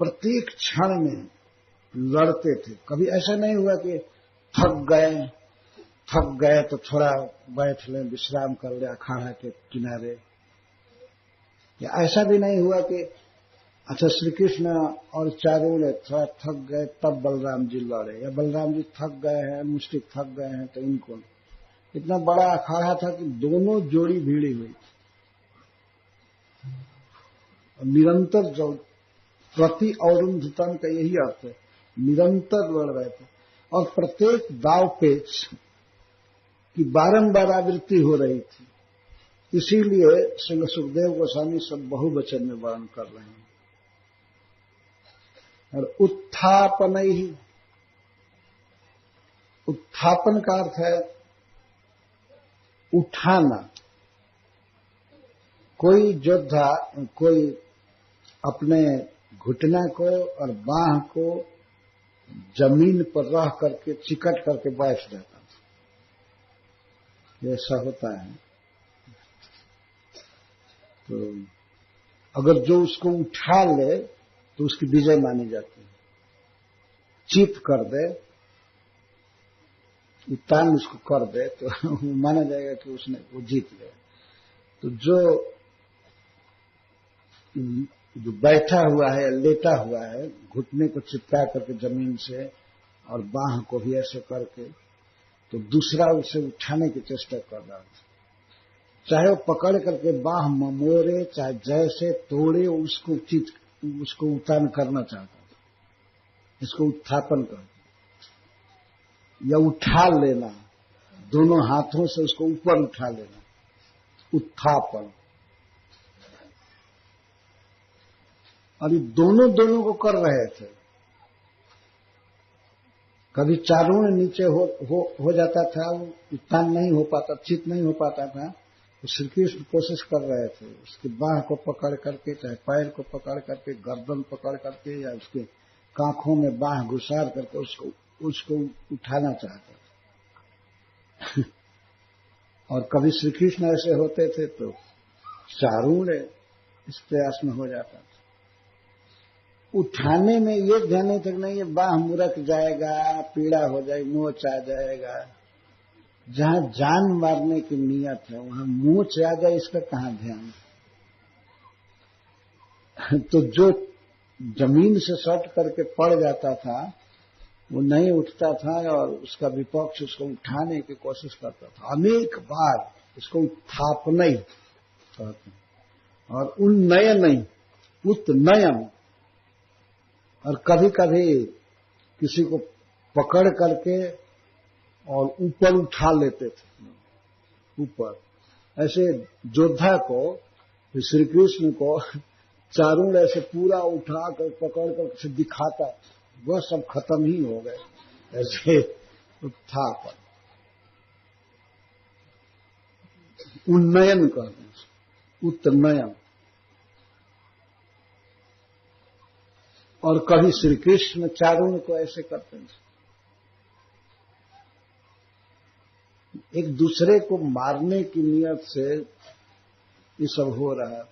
प्रत्येक क्षण में लड़ते थे। कभी ऐसा नहीं हुआ कि थक गए तो थोड़ा बैठ लें, विश्राम कर ले अखाड़ा के किनारे, या ऐसा भी नहीं हुआ कि अच्छा श्री कृष्ण और चारों थोड़ा थक गए तब बलराम जी लड़े, या बलराम जी थक गए हैं, मुष्टिक थक गए हैं तो इनको। इतना बड़ा अखाड़ा था कि दोनों जोड़ी भिड़ी हुई थी, निरंतर जो प्रति अवरुंधता का यही अर्थ है, निरंतर लड़ रहे थे। और प्रत्येक दाव पेच की बारंबार आवृत्ति हो रही थी। इसीलिए श्री सुखदेव गोस्वामी सब बहुवचन में वर्णन कर रहे हैं। और उत्थापन ही, उत्थापन का अर्थ है उठाना। कोई योद्धा कोई अपने घुटना को और बांह को जमीन पर रह करके चिकट करके बैठ जाता था, ऐसा होता है। तो अगर जो उसको उठा ले तो उसकी विजय मानी जाती है। चित कर दे, उतान उसको कर दे तो माना जाएगा कि उसने वो जीत गया। तो जो बैठा हुआ है या लेटा हुआ है, घुटने को चिपका करके जमीन से और बांह को भी ऐसे करके, तो दूसरा उसे उठाने की चेष्टा कर रहा है। चाहे वो पकड़ करके बांह ममोरे, चाहे जैसे तोड़े, उसको उतान करना चाहता था। इसको उत्थापन करते, या उठा लेना, दोनों हाथों से उसको ऊपर उठा लेना, उत्थापन। और ये दोनों को कर रहे थे। कभी चारों नीचे हो जाता था, उत्थान नहीं हो पाता, चित नहीं हो पाता था, तो श्री कृष्ण कोशिश कर रहे थे उसकी बाह को पकड़ करके, चाहे पैर को पकड़ करके, गर्दन पकड़ करके, या उसके कांखों में बाह घुसार करके उसको उठाना चाहते थे। और कभी श्री कृष्ण ऐसे होते थे तो चारूण इस प्रयास में हो जाता था। उठाने में ये ध्यान नहीं था कि नहीं ये बाह मुरक जाएगा, पीड़ा हो जाएगी, मोच आ जाएगा। जहां जान मारने की नियत है वहां मोच आ जाए, इसका कहां ध्यान। तो जो जमीन से सट करके पड़ जाता था वो नहीं उठता था, और उसका विपक्ष उसको उठाने की कोशिश करता था। अनेक बार इसको उत्थापन कहते हैं, और उन्नयन, उत्नयन। और कभी कभी किसी को पकड़ करके और ऊपर उठा लेते थे, ऊपर। ऐसे योद्धा को, श्री कृष्ण को चारों ऐसे पूरा उठा कर पकड़ कर दिखाता, वह सब खत्म ही हो गए। ऐसे उत्थापन, उन्नयन कहते हैं, उत्नयन। और कभी श्री कृष्ण चारों को ऐसे करते हैं, एक दूसरे को मारने की नियत से ये सब हो रहा है।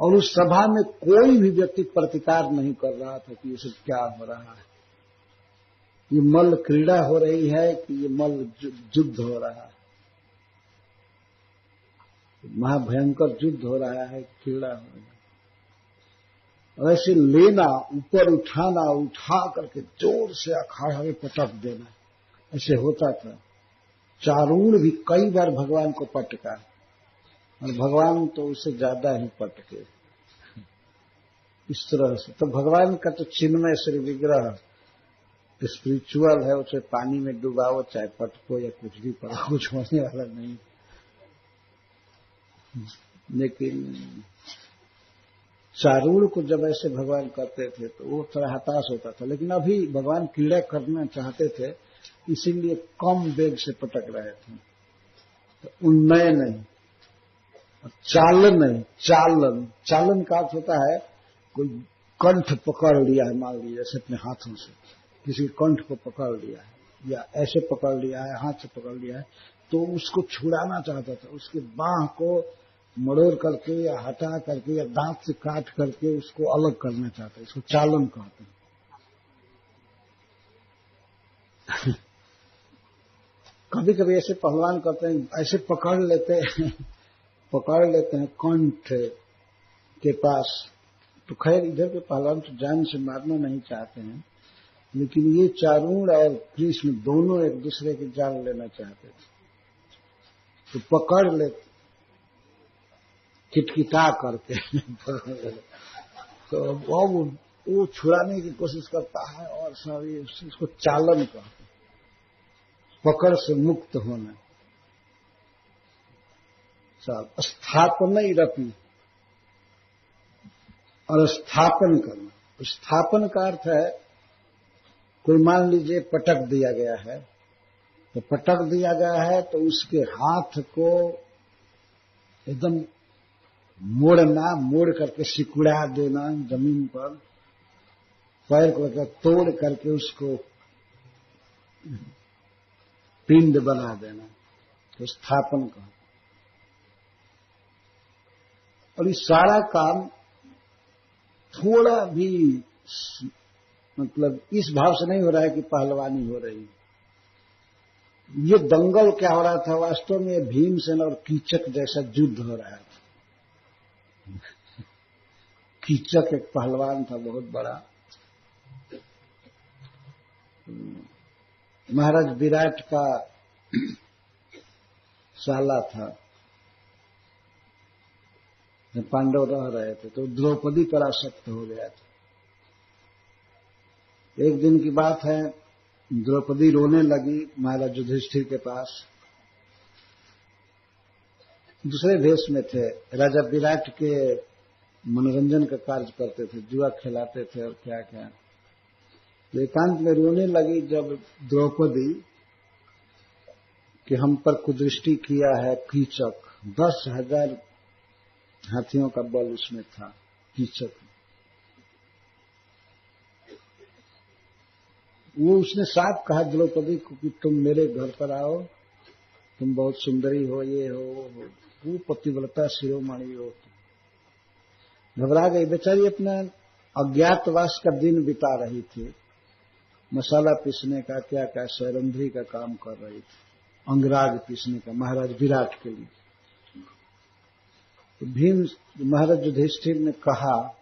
और उस सभा में कोई भी व्यक्ति प्रतिकार नहीं कर रहा था कि ये सब क्या हो रहा है, ये मल्ल क्रीड़ा हो रही है कि ये मल्ल युद्ध हो रहा है, महाभयंकर युद्ध हो रहा है, क्रीड़ा हो रही है। और ऐसे लेना, ऊपर उठाना, उठा करके जोर से अखाड़ा में पटक देना, ऐसे होता था। चारूण भी कई बार भगवान को पटका और भगवान तो उससे ज्यादा ही पटके। इस तरह से तो भगवान का तो चिन्मय श्री विग्रह स्पिरिचुअल है, उसे पानी में डुबाओ चाहे पटको या कुछ भी करो, कुछ होने वाला नहीं। लेकिन चारूण को जब ऐसे भगवान करते थे तो वो थोड़ा हताश होता था। लेकिन अभी भगवान क्रीड़ा करना चाहते थे, इसीलिए कम वेग से पटक रहे थे। तो उन्नय नहीं, चालन नहीं, चालन। चालन का अर्थ होता है कोई कंठ पकड़ लिया है, मान लीजिए जैसे अपने हाथों से किसी कंठ को पकड़ लिया है या ऐसे पकड़ लिया है, हाथ से पकड़ लिया है, तो उसको छुड़ाना चाहता था। उसके बाह को मड़ोड़ करके या हटा करके या दांत से काट करके उसको अलग करना चाहता है, इसको चालन कहते हैं। कभी कभी ऐसे पहलवान करते हैं, ऐसे पकड़ लेते हैं कंठ के पास। तो खैर इधर के पहलवान तो जान से मारना नहीं चाहते हैं, लेकिन ये चारूण और कृष्ण दोनों एक दूसरे की जान लेना चाहते थे, तो पकड़ लेते किटकिटा करके तो वो छुड़ाने की कोशिश करता है और सारी उसको चालन कहते, पकड़ से मुक्त होना। स्थापन ही रखी और स्थापन करना। स्थापन का अर्थ है कोई मान लीजिए पटक दिया गया है, तो पटक दिया गया है तो उसके हाथ को एकदम मोड़ना, मोड़ करके सिकुड़ा देना जमीन पर, पैर को तोड़ करके उसको पिंड बना देना, तो स्थापन का। और ये सारा काम थोड़ा भी मतलब इस भाव से नहीं हो रहा है कि पहलवानी हो रही। ये दंगल क्या हो रहा था, वास्तव में भीमसेन और कीचक जैसा युद्ध हो रहा था। कीचक एक पहलवान था बहुत बड़ा, महाराज विराट का साला था। जब पांडव रह रहे थे तो द्रौपदी पर आसक्त हो गया था। एक दिन की बात है, द्रौपदी रोने लगी महाराज युधिष्ठिर के पास। दूसरे भेष में थे, राजा विराट के मनोरंजन का कार्य करते थे, जुआ खिलाते थे और क्या क्या। तो एकांत में रोने लगी जब द्रौपदी कि हम पर कुदृष्टि किया है कीचक। 10,000 हाथियों का बल उसमें था कीचक। वो उसने साफ कहा द्रौपदी को कि तुम मेरे घर पर आओ, तुम बहुत सुंदरी हो, ये हो, वो पतिव्रता शिरोमणि हो। घबरा गई बेचारी, अपना अज्ञातवास का दिन बिता रही थी, मसाला पीसने का क्या क्या सैरंध्री का काम कर रही थी, अंगराग पीसने का महाराज विराट के लिए। तो भीम महाराज युधिष्ठिर ने कहा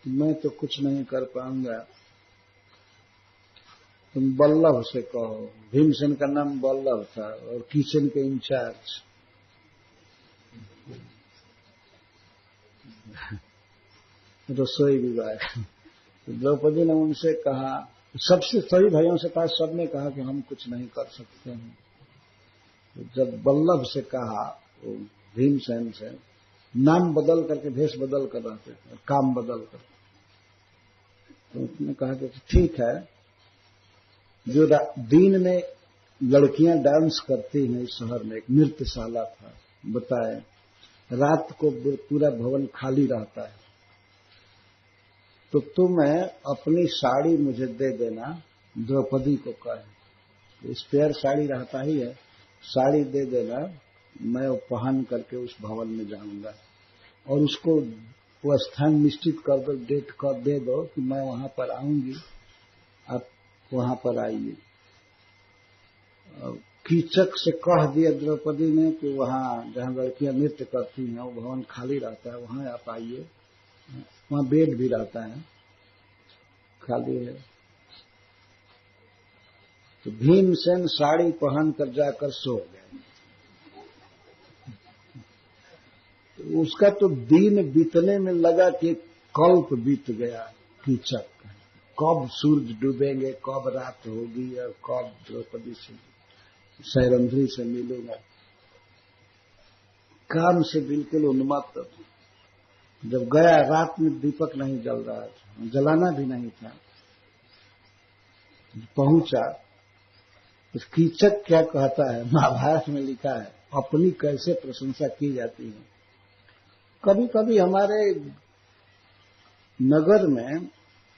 मैं तो कुछ नहीं कर पाऊंगा, तुम बल्लभ से कहो। भीमसेन का नाम बल्लभ था और किचन के इंचार्ज। रसोई विभाग। तो द्रौपदी ने उनसे कहा, सबसे सभी भाइयों से कहा, सबने कहा कि हम कुछ नहीं कर सकते हैं। तो जब बल्लभ से कहा, वो भीमसेन से, नाम बदल करके भेष बदल कर रहते थे, काम बदल कर, तो उसने कहा कि ठीक है, जो दिन में लड़कियां डांस करती हैं इस शहर में, एक नृत्यशाला था बताए, रात को पूरा भवन खाली रहता है, तो तुम्हें अपनी साड़ी मुझे दे देना। द्रौपदी को कहे, स्पेयर साड़ी रहता ही है, साड़ी दे देना, मैं वो पहन करके उस भवन में जाऊंगा और उसको वो स्थान निश्चित कर दो, डेट कर दे दो कि मैं वहां पर आऊंगी, आप वहां पर आइए। कीचक से कह दिया द्रौपदी ने कि वहां जहां लड़कियां नृत्य करती हैं वो भवन खाली रहता है, वहां आप आइए, वहां बेड भी रहता है, खाली है। तो भीमसेन साड़ी पहन कर जाकर सो गए। तो उसका तो दिन बीतने में लगा कि कल्प बीत गया। कीचक कब सूरज डूबेंगे, कब रात होगी और कब द्रौपदी से सैरंध्री से मिलूंगा। काम से बिल्कुल उन्मत्त। जब गया रात में दीपक नहीं जल रहा था, जलाना भी नहीं था। पहुंचा तो कीचक क्या कहता है, महाभारत में लिखा है, अपनी कैसे प्रशंसा की जाती है। कभी कभी हमारे नगर में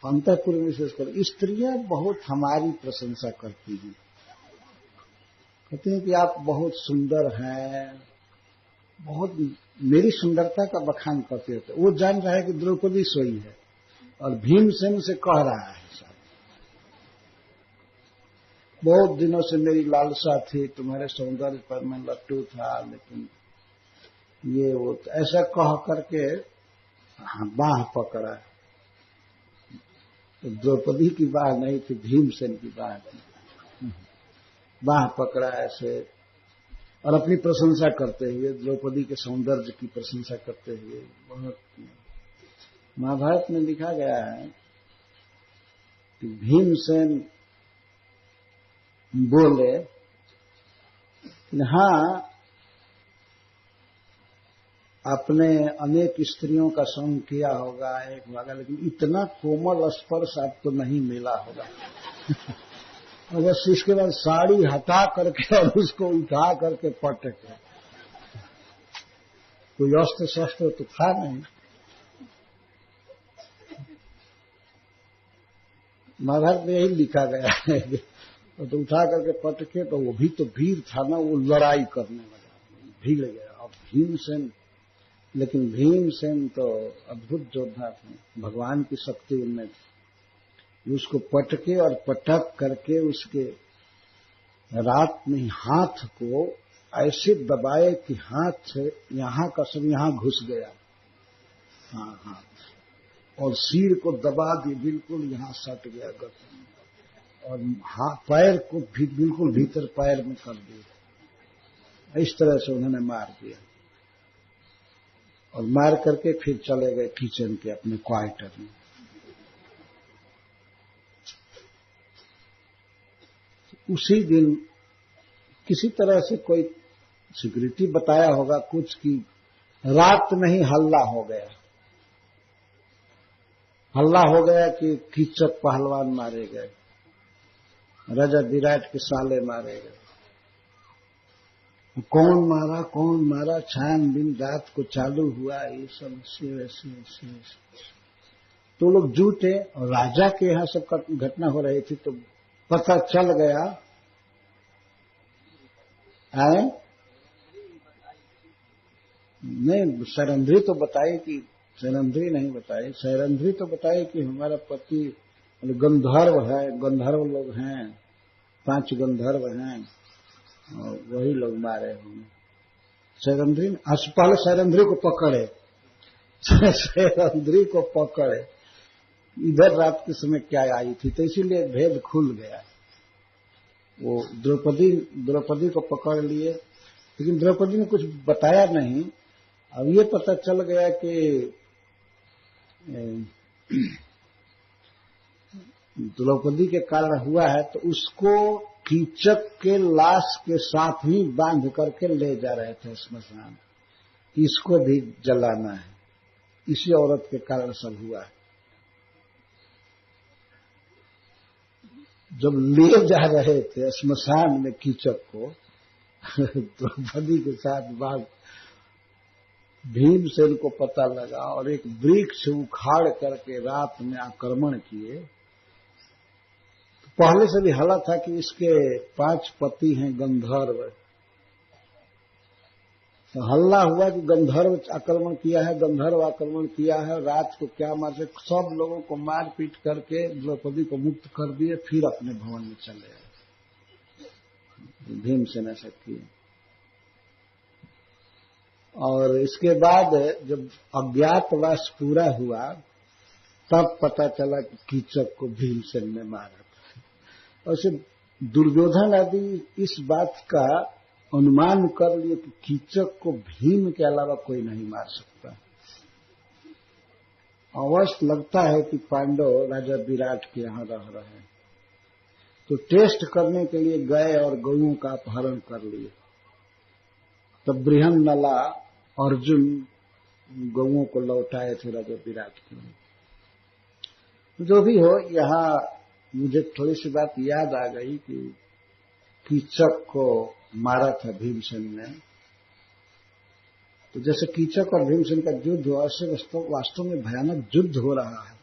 अंतःपुर में विशेषकर स्त्रियां बहुत हमारी प्रशंसा करती हैं, कहती हैं कि आप बहुत सुंदर हैं, बहुत मेरी सुंदरता का बखान करते होते। वो जान रहा है कि द्रौपदी सोई है और भीमसेन से कह रहा है, बहुत दिनों से मेरी लालसा थी, तुम्हारे सौंदर्य पर मैं लट्टू था, लेकिन ये वो तो ऐसा कह करके बाह पकड़ा। तो द्रौपदी की बाह नहीं थी, भीमसेन की बाह थी। बाह पकड़ा ऐसे और अपनी प्रशंसा करते हुए, द्रौपदी के सौंदर्य की प्रशंसा करते हुए। बहुत महाभारत में लिखा गया है कि भीमसेन बोले, हाँ आपने अनेक स्त्रियों का संग किया होगा, एक होगा, लेकिन इतना कोमल स्पर्श आपको नहीं मिला होगा। और बस इसके बाद साड़ी हटा करके और उसको उठा करके पटके। कोई अस्त्र शस्त्र तो था नहीं। महाभारत में यही लिखा गया है। तो उठा करके पटके तो वो भी तो वीर था ना, वो लड़ाई करने लगा, भीड़ गया। अब भीमसेन, लेकिन भीमसेन तो अद्भुत योद्धा थे, भगवान की शक्ति उनमें थी। उसको पटके और पटक करके उसके रात में हाथ को ऐसे दबाए कि हाथ यहां का सब यहां घुस गया। हाँ हाथ और सिर को दबा दी, बिल्कुल यहां सट गया गर्दन, और पैर को भी बिल्कुल भीतर पैर में कर दिया। इस तरह से उन्होंने मार दिया और मार करके फिर चले गए किचन के अपने क्वार्टर में। उसी दिन किसी तरह से कोई सिक्योरिटी बताया होगा कुछ कि रात में ही हल्ला हो गया। हल्ला हो गया कि कीचक पहलवान मारे गए, राजा विराट के साले मारे गए। कौन मारा छानबीन रात को चालू हुआ, ये सब ऐसे। तो लोग जुटे और राजा के यहां सब घटना हो रही थी, तो पता चल गया। आए नहीं, सैरंध्री तो बताई कि सैरंध्री नहीं बताई, सैरंध्री तो बताई कि हमारा पति गंधर्व है, गंधर्व लोग हैं, 5 गंधर्व हैं और वही लोग मारे होंगे। सैरंध्री पहले सैरंध्री को पकड़े, सैरंध्री को पकड़े, इधर रात के समय क्या आई थी, तो इसीलिए भेद खुल गया। वो द्रौपदी को पकड़ लिए, लेकिन द्रौपदी ने कुछ बताया नहीं। अब ये पता चल गया कि द्रौपदी के कारण हुआ है, तो उसको कीचक के लाश के साथ ही बांध करके ले जा रहे थे श्मशान, इसको भी जलाना है। इसी औरत के कारण सब हुआ है। जब ले जा रहे थे श्मशान में कीचक को द्रौपदी के साथ बांध, भीमसेन को पता लगा और एक वृक्ष उखाड़ करके रात में आक्रमण किए। तो पहले से भी हला था कि इसके 5 पति हैं गंधर्व, तो हल्ला हुआ कि गंधर्व आक्रमण किया है, गंधर्व आक्रमण किया है, रात को क्या मार से सब लोगों को मार पीट करके द्रौपदी को मुक्त कर दिए, फिर अपने भवन में चले आए। भीमसेन ऐसा किए। और इसके बाद जब अज्ञातवास पूरा हुआ तब पता चला कि कीचक को भीमसेन ने मारा था। और सिर्फ दुर्योधन आदि इस बात का अनुमान कर लिए कि कीचक को भीम के अलावा कोई नहीं मार सकता। अवश्य लगता है कि पांडव राजा विराट के यहां रह रहे हैं, तो टेस्ट करने के लिए गए और गौओं का अपहरण कर लिए। तब बृहन्नला अर्जुन गौओं को लौटाए थे राजा विराट के लिए। जो भी हो, यहाँ मुझे थोड़ी सी बात याद आ गई कि कीचक को मारा था भीमसेन ने। तो जैसे कीचक और भीमसेन का युद्ध हुआ, ऐसे वास्तव में भयानक युद्ध हो रहा है।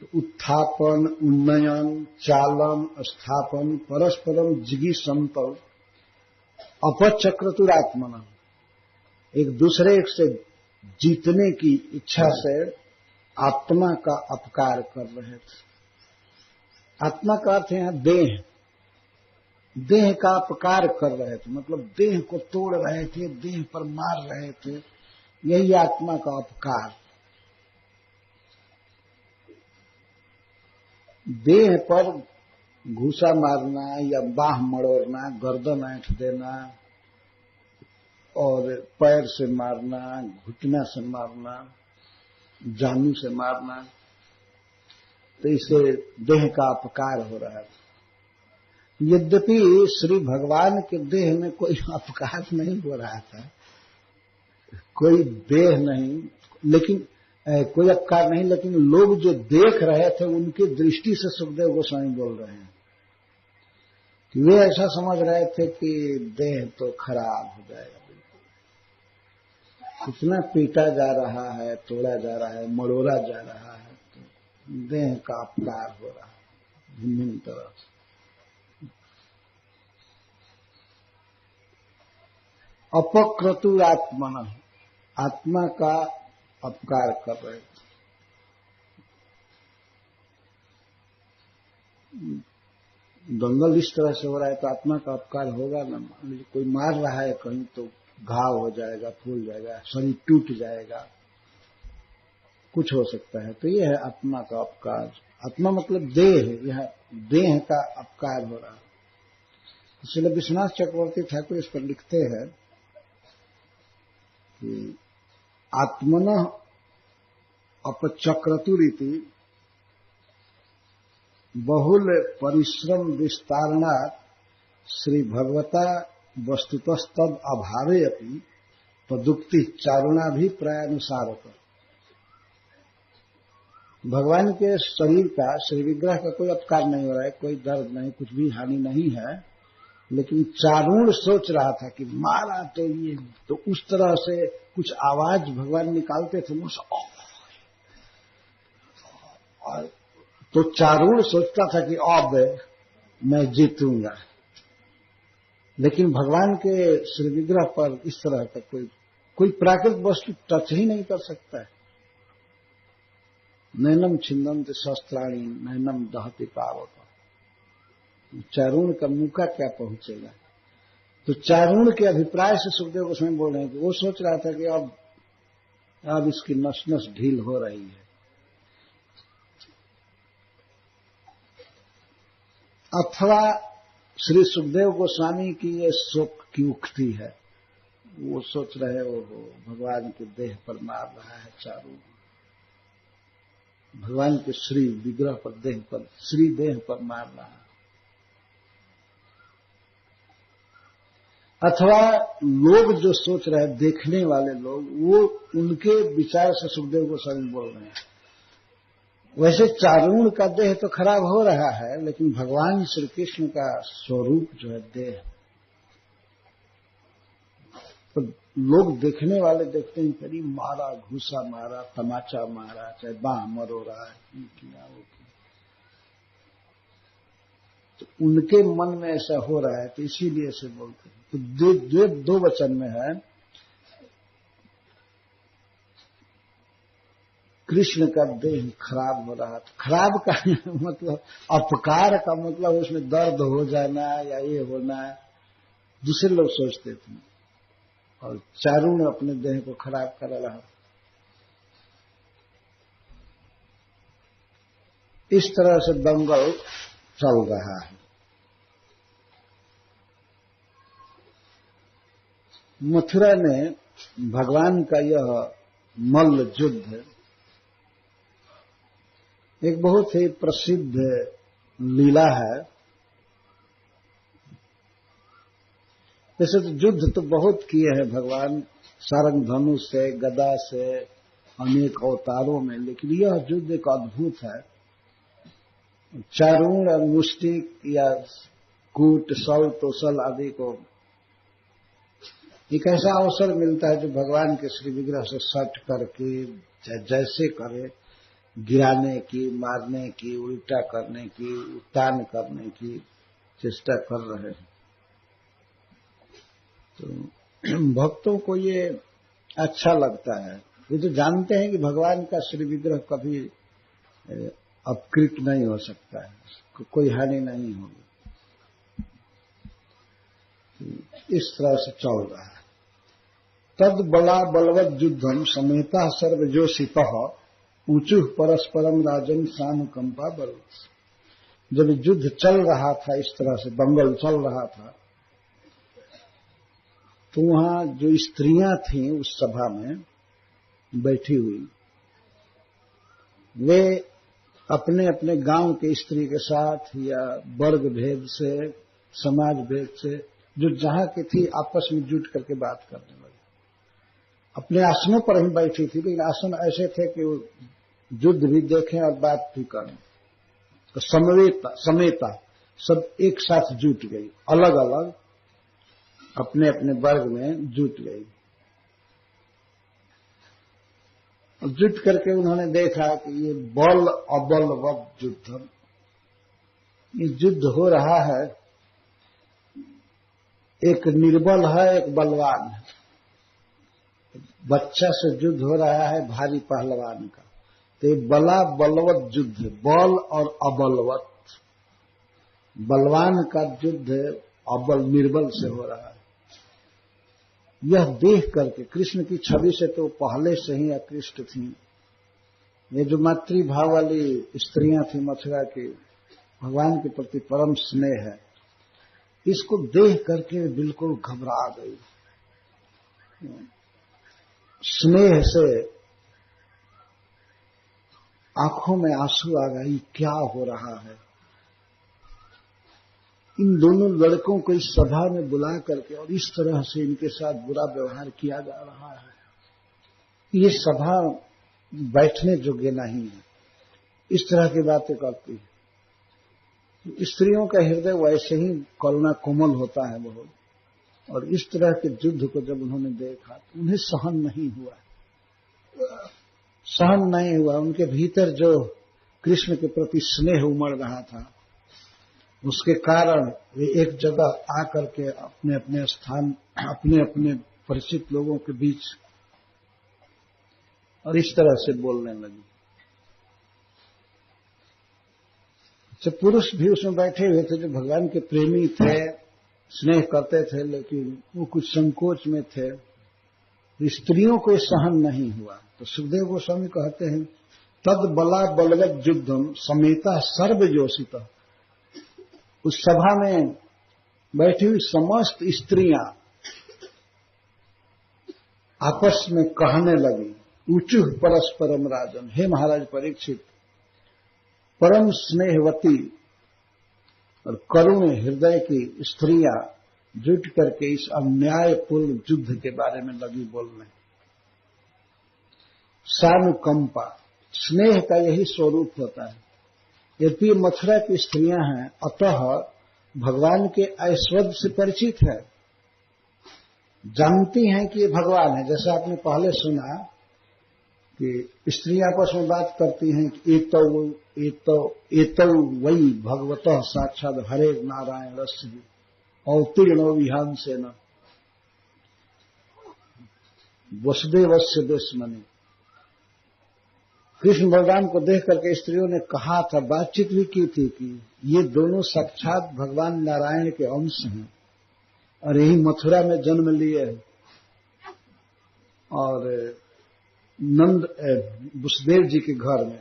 तो उत्थापन, उन्नयन, चालन, स्थापन, परस्परम जिगीषंत अपचक्रतुरात्मना, एक दूसरे से जीतने की इच्छा से आत्मा का अपकार कर रहे थे। आत्मा का अर्थ है देह, देह का अपकार कर रहे थे, मतलब देह को तोड़ रहे थे, देह पर मार रहे थे, यही आत्मा का अपकार। देह पर घूसा मारना या बाह मड़ोड़ना, गर्दन ऐंठ देना और पैर से मारना, घुटना से मारना, जानु से मारना, तो इससे देह का अपकार हो रहा है। यद्यपि श्री भगवान के देह में कोई अपकार नहीं हो रहा था, कोई देह नहीं, लेकिन कोई अपकार नहीं, लेकिन लोग जो देख रहे थे उनकी दृष्टि से सुखदेव गोस्वामी बोल रहे हैं कि वे ऐसा समझ रहे थे कि देह तो खराब हो जाएगा, कितना पीटा जा रहा है, तोड़ा जा रहा है, मड़ोड़ा जा रहा है, तो देह का अपकार हो रहा है भिन्न तरह से। अपक्रतुरात्मना, आत्मा का अपकार कर रहे थे। दंगल इस तरह से हो रहा है तो आत्मा का अपकार होगा ना। कोई मार रहा है कहीं तो घाव हो जाएगा, फूल जाएगा, शरीर टूट जाएगा, कुछ हो सकता है। तो यह है आत्मा का अपकार। आत्मा मतलब देह, यह देह का अपकार हो रहा है। इसलिए विश्वनाथ चक्रवर्ती ठाकुर इस पर लिखते हैं कि आत्मनः अपचक्रतुरिति बहुल परिश्रम विस्तारणात् श्री भगवता वस्तुतस्तद अभावे अपि तदुक्ति चारुणाभिप्रायानुसारत। भगवान के शरीर का, श्री विग्रह का कोई अपकार नहीं हो रहा है, कोई दर्द नहीं, कुछ भी हानि नहीं है, लेकिन चारुण सोच रहा था कि मारा तो ये, तो उस तरह से कुछ आवाज भगवान निकालते थे मुंह से, तो चारुण सोचता था कि अब मैं जीतूंगा। लेकिन भगवान के श्री विग्रह पर इस तरह का कोई प्राकृतिक वस्तु टच ही नहीं कर सकता है। नैनम छिन्दन्ति शस्त्राणि नैनम दहति पावक। चारुण का मुंह का क्या पहुंचेगा। तो चारुण के अभिप्राय से सुखदेव गोस्वामी बोल रहे हैं कि वो सोच रहा था कि अब इसकी नस नस ढील हो रही है। अथवा श्री सुखदेव गोस्वामी की ये शोक की उक्ति है, वो सोच रहे हो भगवान के देह पर मार रहा है चारुण, भगवान के श्री विग्रह पर, देह पर, श्री देह पर मार रहा है। अथवा लोग जो सोच रहे हैं, देखने वाले लोग, वो उनके विचार से सुखदेव गोस्वामी बोल रहे हैं। वैसे चारुण का देह तो खराब हो रहा है, लेकिन भगवान श्री कृष्ण का स्वरूप जो है देह, तो लोग देखने वाले देखते हैं कभी मारा, घूसा मारा, तमाचा मारा, चाहे बाह मरोड़ा, किया वो किया, तो उनके मन में ऐसा हो रहा है, तो इसीलिए ऐसे बोलते हैं। तो दो वचन में है, कृष्ण का देह खराब हो रहा था। खराब का मतलब अपकार का मतलब उसमें दर्द हो जाना या ये होना, दूसरे लोग सोचते थे, और चारुण अपने देह को खराब कर रहा। इस तरह से दंगल चल रहा है। मथुरा में भगवान का यह मल्ल युद्ध एक बहुत ही प्रसिद्ध लीला है। वैसे तो युद्ध तो बहुत किए हैं भगवान, सारंग धनुष से, गदा से, अनेक अवतारों में, लेकिन यह युद्ध एक अद्भुत है। चारूण और मुष्टिक या कूट, सल, तोसल आदि को एक ऐसा अवसर मिलता है जो भगवान के श्री विग्रह से सट करके जैसे करे, गिराने की, मारने की, उल्टा करने की, उत्तान करने की चेष्टा कर रहे हैं। तो भक्तों को ये अच्छा लगता है। ये तो जानते हैं कि भगवान का श्री विग्रह कभी अपकृत नहीं हो सकता है, कोई हानि नहीं होगी। इस तरह से चल रहा है। तद बला बलवत युद्धम समेता सर्वजोषितः ऊंचु परस्परम राजन सानुकंपा बल। जब युद्ध चल रहा था, इस तरह से दंगल चल रहा था, तो वहां जो स्त्रियां थीं उस सभा में बैठी हुई, वे अपने अपने गांव के स्त्री के साथ या वर्ग भेद से, समाज भेद से, जो जहां की थी, आपस में जुट करके बात करने लगी। अपने आसनों पर ही बैठी थी, लेकिन आसन ऐसे थे कि युद्ध भी देखें और बात भी करें। तो समेता सब एक साथ जुट गई, अलग अलग अपने अपने वर्ग में जुट गई। और जुट करके उन्होंने देखा कि ये बल अबलवत युद्ध, ये युद्ध हो रहा है, एक निर्बल है, एक बलवान है। बच्चा से युद्ध हो रहा है भारी पहलवान का। तो ये बला बलवत युद्ध, बल और अबलवत, बलवान का युद्ध अबल निर्बल से हो रहा है। यह देख करके कृष्ण की छवि से तो पहले से ही आकृष्ट थी। ये जो मातृभाव वाली स्त्रियां थी मथुरा की, भगवान के प्रति परम स्नेह है, इसको देख करके बिल्कुल घबरा गई। स्नेह से आंखों में आंसू आ गई। क्या हो रहा है? इन दोनों लड़कों को इस सभा में बुला करके और इस तरह से इनके साथ बुरा व्यवहार किया जा रहा है। ये सभा बैठने योग्य नहीं है, इस तरह की बातें करती है। स्त्रियों का हृदय वैसे ही करुणा कोमल होता है बहुत, और इस तरह के युद्ध को जब उन्होंने देखा तो उन्हें सहन नहीं हुआ। उनके भीतर जो कृष्ण के प्रति स्नेह उमड़ रहा था, उसके कारण वे एक जगह आकर के अपने अपने स्थान, अपने अपने परिचित लोगों के बीच और इस तरह से बोलने लगी। जब पुरुष भी उसमें बैठे हुए थे जो भगवान के प्रेमी थे, स्नेह करते थे, लेकिन वो कुछ संकोच में थे। स्त्रियों को सहन नहीं हुआ। तो सुखदेव गोस्वामी कहते हैं, तद बला बलवत युद्धम समेता सर्वजोषित। उस सभा में बैठी हुई समस्त स्त्रियां आपस में कहने लगी, ऊंचु परस्परम राजन, हे महाराज परीक्षित, परम स्नेहवती और करुण हृदय की स्त्रियां जुट करके इस अन्यायपूर्ण युद्ध के बारे में लगी बोलने। सानुकंपा, स्नेह का यही स्वरूप होता है। यद्यपि मथुरा की स्त्रियां हैं, अतः भगवान के ऐश्वर्य से परिचित है, जानती हैं कि ये भगवान है। जैसा आपने पहले सुना कि स्त्रियां आपस में बात करती हैं कि एतौ वही भगवतः साक्षात हरे नारायण रस्य। अवतीर्णो विहांसेन वसुदेवस्य दुश्मनी। कृष्ण बलराम को देख करके स्त्रियों ने कहा था, बातचीत भी की थी कि ये दोनों साक्षात भगवान नारायण के अंश हैं और यही मथुरा में जन्म लिए हैं और नंद वसुदेव जी के घर में।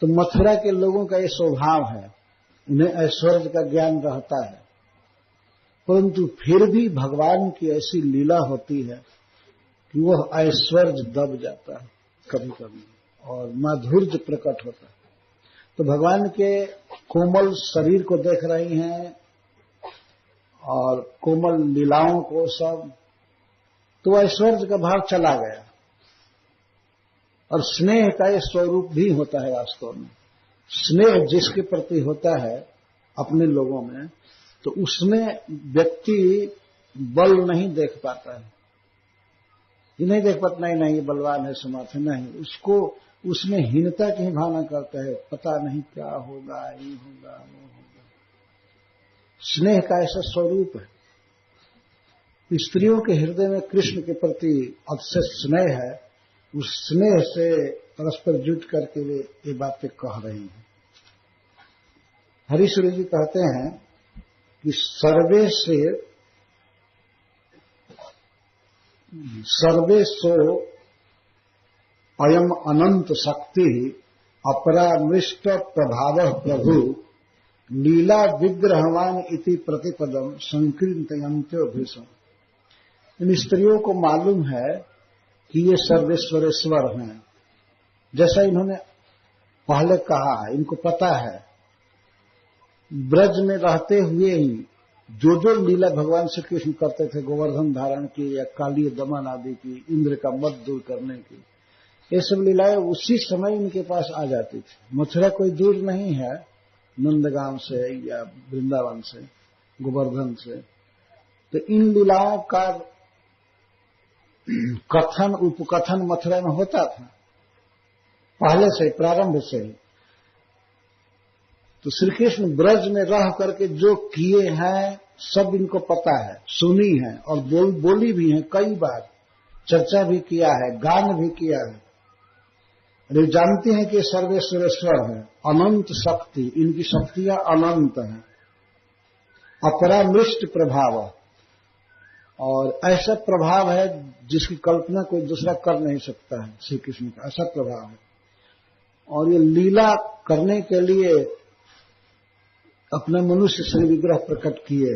तो मथुरा के लोगों का ये स्वभाव है, उन्हें ऐश्वर्य का ज्ञान रहता है, परंतु फिर भी भगवान की ऐसी लीला होती है कि वह ऐश्वर्य दब जाता है कभी कभी और माधुर्य प्रकट होता है। तो भगवान के कोमल शरीर को देख रही हैं और कोमल लीलाओं को सब, तो ऐश्वर्य का भाव चला गया। और स्नेह का ये स्वरूप भी होता है वास्तव में। स्नेह जिसके प्रति होता है अपने लोगों में, तो उसमें व्यक्ति बल नहीं देख पाता है, ये नहीं देख पाता नहीं ये बलवान है समर्थ नहीं, उसको उसमें हीनता की भावना करता है, पता नहीं क्या होगा, ये होगा वो होगा। स्नेह का ऐसा स्वरूप है। स्त्रियों के हृदय में कृष्ण के प्रति अतिशय स्नेह है, उस स्नेह से परस्पर जुट करके वे ये बातें कह रही हैं। हरीश्वर जी कहते हैं कि सर्वेशो अयम अनंत शक्ति अपरामृष्ट प्रभाव प्रभु लीला विग्रहवान इति प्रतिपदम संकीर्तयन्त्यो भीषण। इन स्त्रियों को मालूम है कि ये सर्वेश्वरेश्वर हैं, जैसा इन्होंने पहले कहा है, इनको पता है। ब्रज में रहते हुए ही जो जो लीला भगवान श्री कृष्ण करते थे, गोवर्धन धारण की या काली दमन आदि की, इंद्र का मद दूर करने की, ये सब लीलाएं उसी समय इनके पास आ जाती थी। मथुरा कोई दूर नहीं है नंदगांव से या वृंदावन से, गोवर्धन से। तो इन लीलाओं का कथन उपकथन मथुरा में होता था पहले से, प्रारंभ से ही। तो श्री कृष्ण ब्रज में रह करके जो किए हैं सब इनको पता है, सुनी है और बोली भी है, कई बार चर्चा भी किया है, गान भी किया है। अरे जानते हैं कि सर्वेश्वरेश्वर है, अनंत शक्ति, इनकी शक्तियां अनंत हैं, अपरामृष्ट प्रभाव, और ऐसा प्रभाव है जिसकी कल्पना कोई दूसरा कर नहीं सकता है। श्री कृष्ण का ऐसा प्रभाव है। और ये लीला करने के लिए अपना मनुष्य श्री विग्रह प्रकट किए।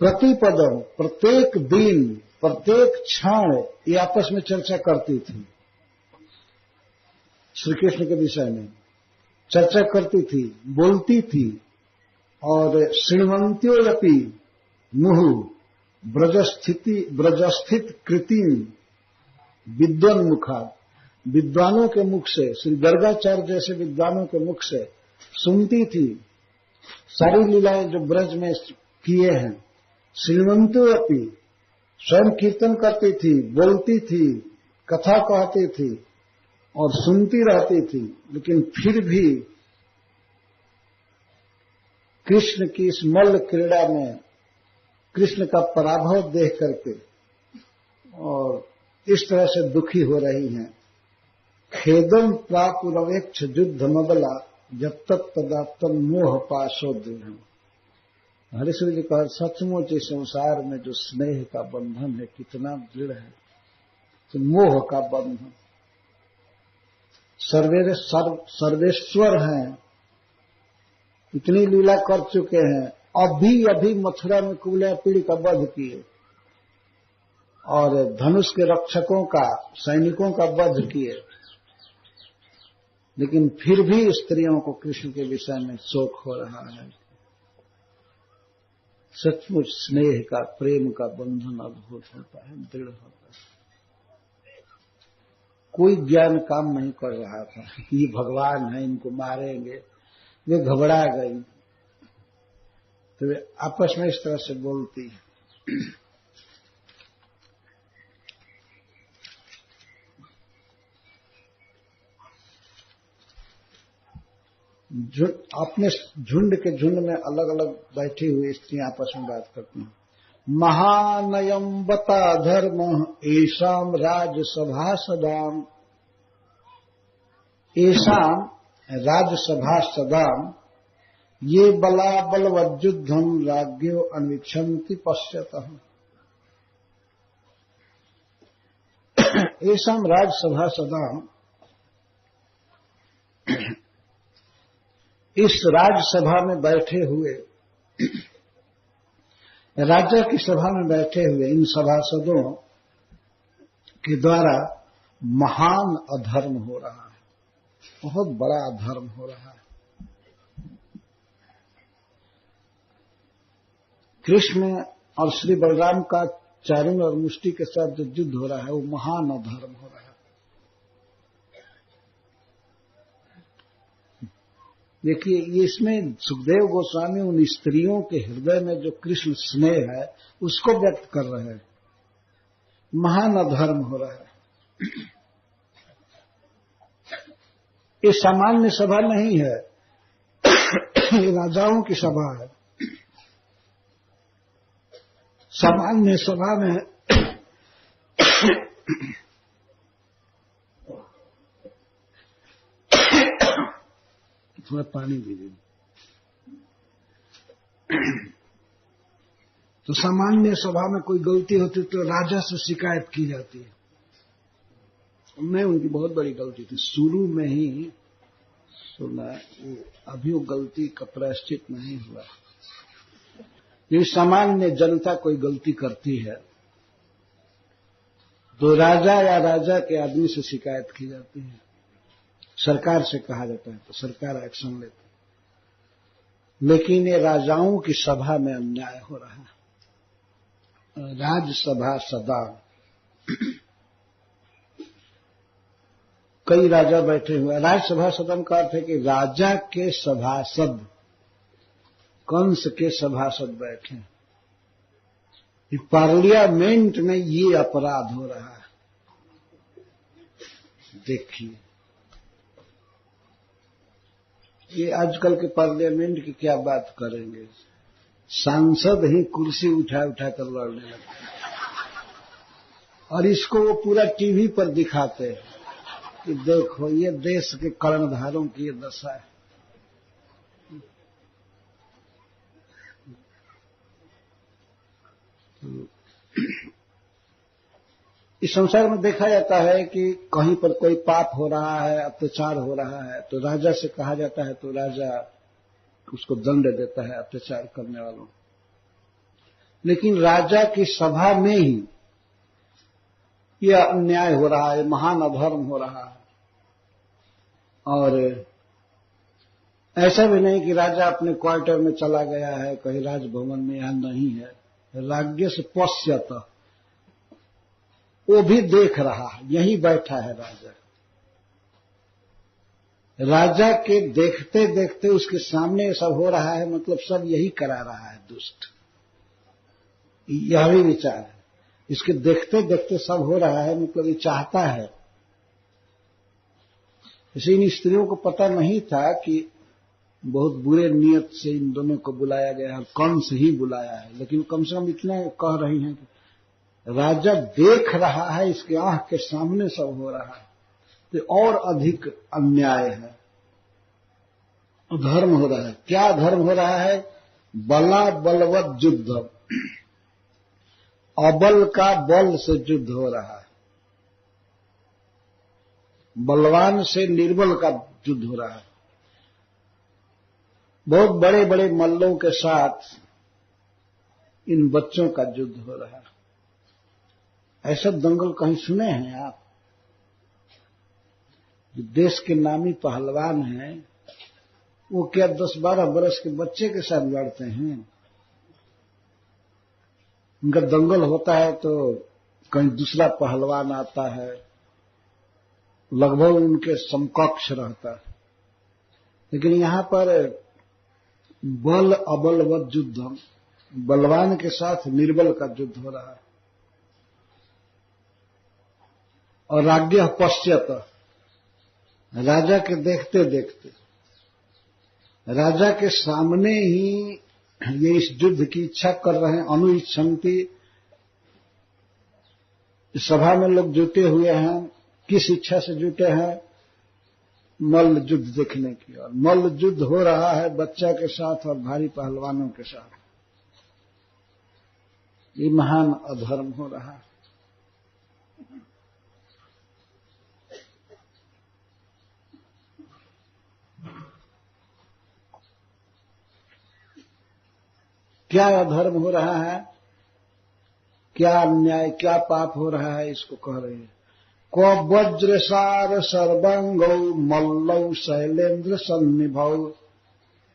प्रतिपदम, प्रत्येक दिन प्रत्येक क्षण ये आपस में चर्चा करती थी, श्री कृष्ण के विषय में चर्चा करती थी, बोलती थी। और श्रीमंत्योरपि मुहु ब्रजस्थित कृतिम विद्वन्मुखा, विद्वानों के मुख से, श्री गर्गाचार्य जैसे विद्वानों के मुख से सुनती थी सारी लीलाएं जो ब्रज में किए हैं। श्रीमंत्योरपि, स्वयं कीर्तन करती थी, बोलती थी, कथा कहती थी और सुनती रहती थी, लेकिन फिर भी कृष्ण की इस मल्ल क्रीड़ा में कृष्ण का पराभव देख करके और इस तरह से दुखी हो रही हैं। खेदम प्रापुरवेक्ष युद्ध मबला जब तक तदात्म मोह पाशो दृढ़। हरीश्वर जी कहा, सचमुच इस संसार में जो स्नेह का बंधन है कितना दृढ़ है, तो मोह का बंधन। सर्वेश्वर हैं, इतनी लीला कर चुके हैं, अभी मथुरा में कुबला पीढ़ी का वध किए और धनुष के रक्षकों का, सैनिकों का वध किए, लेकिन फिर भी स्त्रियों को कृष्ण के विषय में शोक हो रहा है। सचमुच स्नेह का, प्रेम का बंधन अद्भुत होता है, दृढ़ होता है। कोई ज्ञान काम नहीं कर रहा था कि ये भगवान है, इनको मारेंगे। वे घबरा गई, तो वे आपस में इस तरह से बोलती है। अपने झुंड के झुंड में अलग अलग बैठी हुई स्त्रियां आपस में बात करती हैं। महानयम बता धर्म ऐसाम राजसभा सदाम, ऐसाम राजसभा सदाम ये बला बलवज्जुद्धम राज्ञो अन्वीक्षन्ति पश्यतः। ऐसाम राजसभा सदाम, इस राजसभा में बैठे हुए, राजा की सभा में बैठे हुए इन सभासदों के द्वारा महान अधर्म हो रहा है, बहुत बड़ा अधर्म हो रहा है। कृष्ण और श्री बलराम का चारुण और मुष्टि के साथ जो युद्ध हो रहा है वो महान अधर्म हो रहा है। देखिए, ये इसमें सुखदेव गोस्वामी उन स्त्रियों के हृदय में जो कृष्ण स्नेह है उसको व्यक्त कर रहे हैं। महान अधर्म हो रहा है। ये सामान्य सभा नहीं है, ये राजाओं की सभा है। सामान्य सभा में थोड़ा पानी दीजिए। तो सामान्य सभा में कोई गलती होती तो राजा से शिकायत की जाती है। मैं उनकी बहुत बड़ी गलती थी, शुरू में ही सुना, अभी वो गलती का प्रायश्चित नहीं हुआ। ये सामान्य जनता कोई गलती करती है तो राजा या राजा के आदमी से शिकायत की जाती है, सरकार से कहा जाता है तो सरकार एक्शन लेती है। लेकिन ये राजाओं की सभा में अन्याय हो रहा है। राजसभा सदा, कई राजा बैठे हुए। राजसभा सदन का अर्थ है कि राजा के सभासद, कंस के सभासद बैठे। पार्लियामेंट में ये अपराध हो रहा है। देखिए, ये आजकल के पार्लियामेंट की क्या बात करेंगे, सांसद ही कुर्सी उठा उठा कर लड़ने लगते हैं और इसको वो पूरा टीवी पर दिखाते हैं कि देखो ये देश के कर्णधारों की ये दशा है। इस संसार में देखा जाता है कि कहीं पर कोई पाप हो रहा है, अत्याचार हो रहा है तो राजा से कहा जाता है तो राजा उसको दंड देता है अत्याचार करने वालों। लेकिन राजा की सभा में ही यह अन्याय हो रहा है, महान अधर्म हो रहा है। और ऐसा भी नहीं कि राजा अपने क्वार्टर में चला गया है, कहीं राजभवन में, यहां नहीं है। राज्ञ से पश्यत, वो भी देख रहा है, यहीं बैठा है राजा। राजा के देखते देखते उसके सामने सब हो रहा है, मतलब सब यही करा रहा है दुष्ट। यह भी विचार है, इसके देखते देखते सब हो रहा है, मतलब ये चाहता है। इसे इन स्त्रियों को पता नहीं था कि बहुत बुरे नियत से इन दोनों को बुलाया गया है, कंस ही बुलाया है। लेकिन कम से कम इतना कह रही हैं कि राजा देख रहा है, इसके आंख के सामने सब हो रहा है, तो और अधिक अन्याय है, धर्म हो रहा है। क्या धर्म हो रहा है? बला बलवत युद्ध, अबल का बल से युद्ध हो रहा है, बलवान से निर्बल का युद्ध हो रहा है। बहुत बड़े बड़े मल्लों के साथ इन बच्चों का युद्ध हो रहा है। ऐसा दंगल कहीं सुने हैं आप? देश के नामी पहलवान हैं, वो क्या 10-12 वर्ष के बच्चे के साथ लड़ते हैं? उनका दंगल होता है तो कहीं दूसरा पहलवान आता है, लगभग उनके समकक्ष रहता है। लेकिन यहां पर बल अबलवत युद्ध, बलवान के साथ निर्बल का युद्ध हो रहा है। और राज्ञ पश्यत, राजा के देखते देखते राजा के सामने ही ये इस युद्ध की इच्छा कर रहे हैं। अनुइच्छन्ति, सभा में लोग जुटे हुए हैं, किस इच्छा से जुटे हैं? मल्ल युद्ध देखने की। और मल्ल युद्ध हो रहा है बच्चा के साथ और भारी पहलवानों के साथ। ये महान अधर्म हो रहा है। क्या अधर्म हो रहा है, क्या अन्याय, क्या पाप हो रहा है, इसको कह रहे हैं। क्व वज्रसार सर्वांगौ मल्लौ शैलेन्द्र सन्निभौ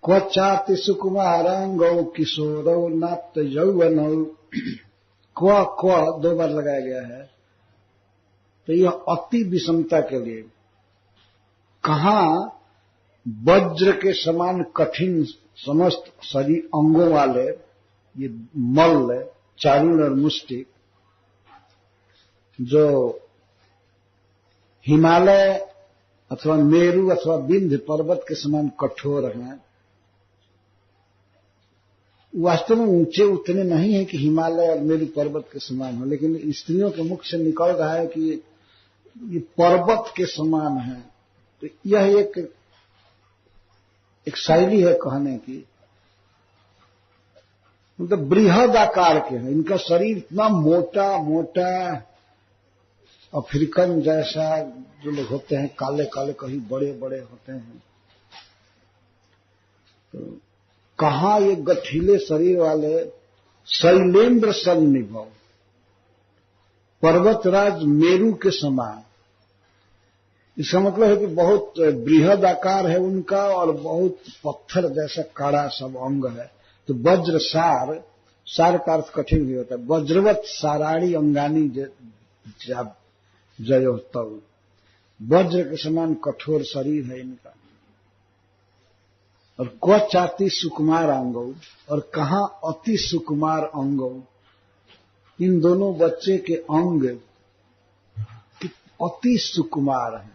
क्व चाति सुकुमारांगौ किशोरौ नाप्त यौवनौ। क्व दो बार लगाया गया है, तो यह अति विषमता के लिए। कहां वज्र के समान कठिन समस्त शरीर अंगों वाले ये मल्ल, चारुण और मुष्टिक, जो हिमालय अथवा मेरु अथवा विंध्य पर्वत के समान कठोर हैं। वास्तव में ऊंचे उतने नहीं है कि हिमालय और मेरु पर्वत के समान हो, लेकिन स्त्रियों के मुख से निकल रहा है कि ये पर्वत के समान है। तो यह एक शैली है कहने की। मतलब बृहद आकार के हैं, इनका शरीर इतना मोटा मोटा, अफ्रीकन जैसा जो लोग होते हैं, काले काले, कहीं बड़े बड़े होते हैं। तो कहां ये गठीले शरीर वाले शैलेन्द्र सन्निभौ, पर्वतराज मेरु के समान। इसका मतलब है कि बहुत बृहद आकार है उनका और बहुत पत्थर जैसा कड़ा सब अंग है। तो वज्र सार, सार का अर्थ कठिन भी होता है। वज्रवत साराणी अंगानी जयो तव, वज्र के समान कठोर शरीर है इनका। और क्व चाति सुकुमार अंगौ, और कहां अति सुकुमार अंगौ, इन दोनों बच्चे के अंग अति सुकुमार हैं।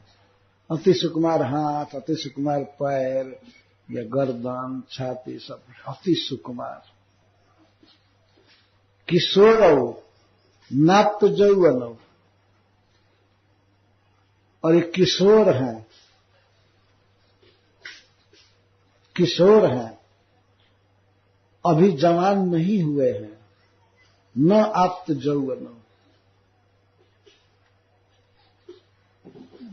अति सुकुमार हाथ, अति सुकुमार पैर या गर्दन, छाती, सब अति सुकुमार। किशोरौ नाप्त यौवनौ, और ये किशोर हैं, किशोर हैं, अभी जवान नहीं हुए हैं। न आप्त यौवनौ,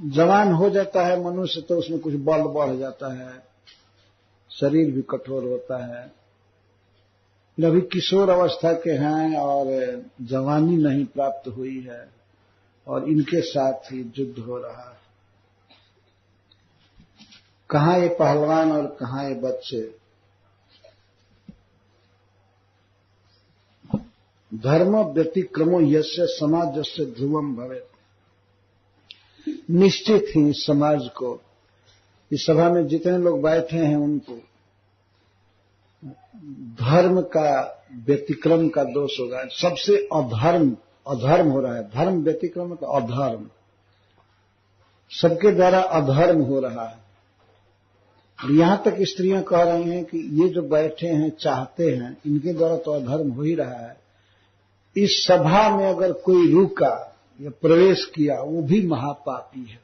जवान हो जाता है मनुष्य तो उसमें कुछ बल बढ़ जाता है, शरीर भी कठोर होता है। अभी किशोर अवस्था के हैं और जवानी नहीं प्राप्त हुई है, और इनके साथ ही युद्ध हो रहा है। कहां ये पहलवान और कहां ये बच्चे। धर्म व्यतिक्रमो यस्य समाजस्य ध्रुवम भवेत्। निश्चित ही समाज को, इस सभा में जितने लोग बैठे हैं उनको धर्म का व्यतिक्रम का दोष होगा। सबसे अधर्म हो रहा है। धर्म व्यतिक्रम का अधर्म, सबके द्वारा अधर्म हो रहा है। और यहां तक स्त्रियां कह रही हैं कि ये जो बैठे हैं चाहते हैं, इनके द्वारा तो अधर्म हो ही रहा है। इस सभा में अगर कोई रुका या प्रवेश किया वो भी महापापी है।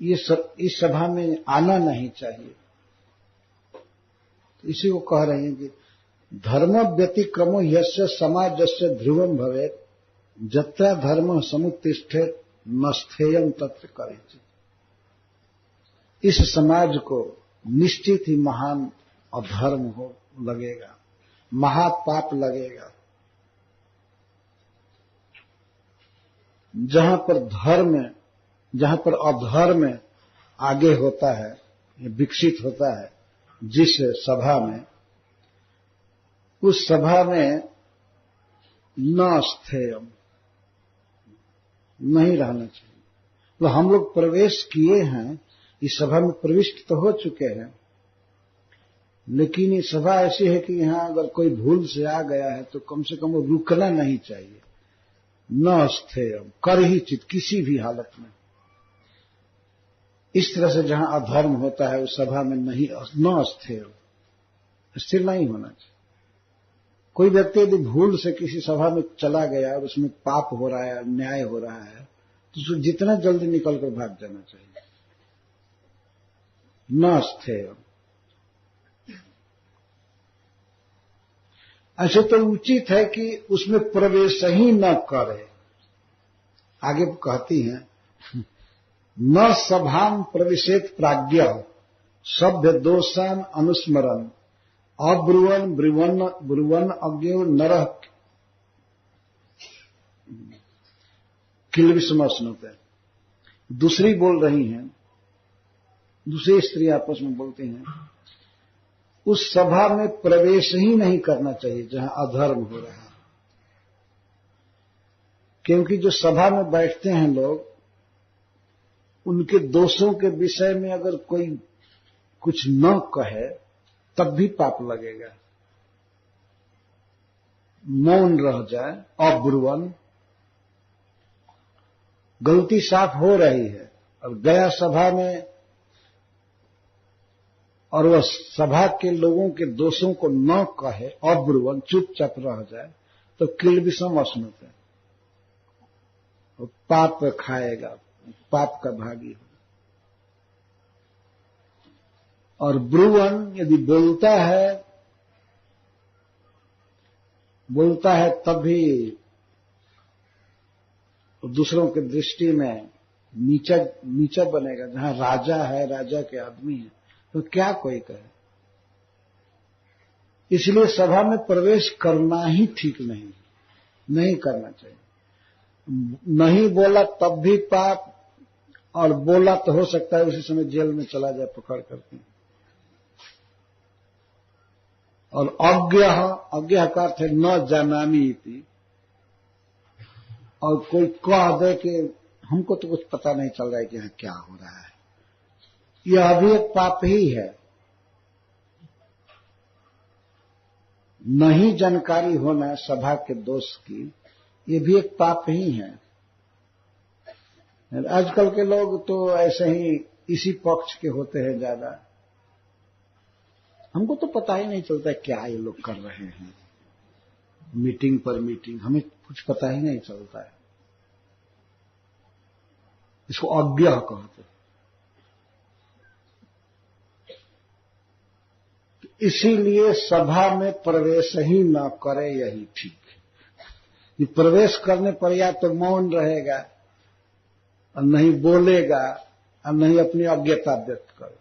इस सभा में आना नहीं चाहिए। तो इसी को कह रहे हैं कि धर्म व्यतिक्रमो यस्य समाजस्य ध्रुवम भवेत् जत्र धर्म समुत्तिष्ठेत् न स्थेयं तत्र करेचित्। इस समाज को निश्चित ही महान अधर्म हो लगेगा, महापाप लगेगा। जहां पर अधर्म आगे होता है, विकसित होता है, जिस सभा में, उस सभा में न स्थेयम, नहीं रहना चाहिए। तो हम लोग प्रवेश किए हैं, इस सभा में प्रविष्ट तो हो चुके हैं, लेकिन ये सभा ऐसी है कि यहां अगर कोई भूल से आ गया है तो कम से कम वो रुकना नहीं चाहिए। न स्थेयम, कर ही चित, किसी भी हालत में। इस तरह से जहां अधर्म होता है उस सभा में नहीं न स्थिर नहीं होना चाहिए। कोई व्यक्ति यदि भूल से किसी सभा में चला गया और उसमें पाप हो रहा है, अन्याय हो रहा है, तो उसको जितना जल्दी निकल कर भाग जाना चाहिए, न स्थिर। ऐसे तो उचित है कि उसमें प्रवेश ही न करे। आगे कहती हैं, न सभाम प्रविशेत प्राज्ञ सभ्य दोषान अनुस्मरन अब्रुवन ब्रुवन अज्ञो नरः किल विषमस्नुते। दूसरी बोल रही हैं, दूसरी स्त्री आपस में बोलती हैं, उस सभा में प्रवेश ही नहीं करना चाहिए जहां अधर्म हो रहा है। क्योंकि जो सभा में बैठते हैं लोग, उनके दोषों के विषय में अगर कोई कुछ न कहे तब भी पाप लगेगा। मौन रह जाए, अब्रुवन, गलती साफ हो रही है और गया सभा में और वह सभा के लोगों के दोषों को न कहे, अब्रुवन, चुपचाप रह जाए, तो किल विषम अश्नुते, पाप खाएगा, पाप का भागी हो। और ब्रुवन यदि बोलता है तब भी दूसरों की दृष्टि में नीचा बनेगा। जहां राजा है, राजा के आदमी है, तो क्या कोई कहे। इसलिए सभा में प्रवेश करना ही ठीक नहीं करना चाहिए। नहीं बोला तब भी पाप, और बोला तो हो सकता है उसी समय जेल में चला जाए पकड़ करके। और अज्ञ का अर्थ है न जानामी इति, और कोई कह दे कि हमको तो कुछ पता नहीं चल रहा है कि यहां क्या हो रहा है, यह भी एक पाप ही है। नहीं जानकारी होना सभा के दोष की, ये भी एक पाप ही है। आजकल के लोग तो ऐसे ही इसी पक्ष के होते हैं ज्यादा। हमको तो पता ही नहीं चलता क्या ये लोग कर रहे हैं, मीटिंग पर मीटिंग, हमें कुछ पता ही नहीं चलता है। इसको अज्ञ कहते हैं। इसीलिए सभा में प्रवेश ही न करे, यही ठीक है। कि प्रवेश करने पर या तो मौन रहेगा और नहीं बोलेगा और नहीं अपनी अज्ञता व्यक्त करेगा।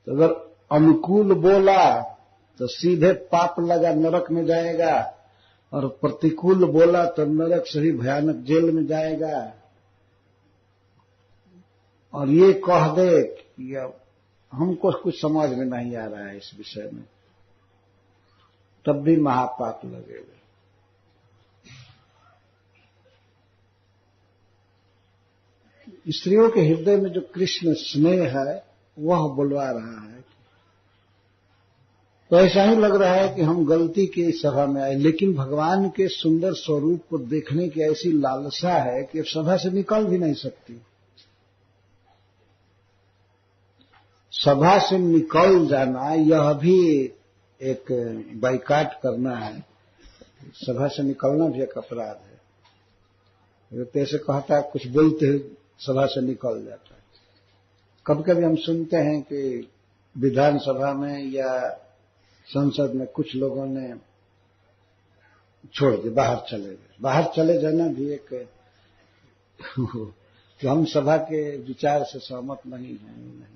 तो अगर अनुकूल बोला तो सीधे पाप लगा, नरक में जाएगा, और प्रतिकूल बोला तो नरक से ही भयानक जेल में जाएगा। और ये कह दे कि हमको कुछ समझ में नहीं आ रहा है इस विषय में, तब भी महापाप लगेगा। स्त्रियों के हृदय में जो कृष्ण स्नेह है वह बुलवा रहा है। तो ऐसा ही लग रहा है कि हम गलती की सभा में आए, लेकिन भगवान के सुंदर स्वरूप को देखने की ऐसी लालसा है कि सभा से निकल भी नहीं सकती। सभा से निकल जाना यह भी एक बाइकाट करना है। सभा से निकलना भी एक अपराध है। तो ऐसे कहता है, कुछ बोलते सभा से निकल जाता है। कभी कभी हम सुनते हैं कि विधानसभा में या संसद में कुछ लोगों ने छोड़ दिया, बाहर चले गए। बाहर चले जाना भी एक कि हम सभा के विचार से सहमत नहीं हैं।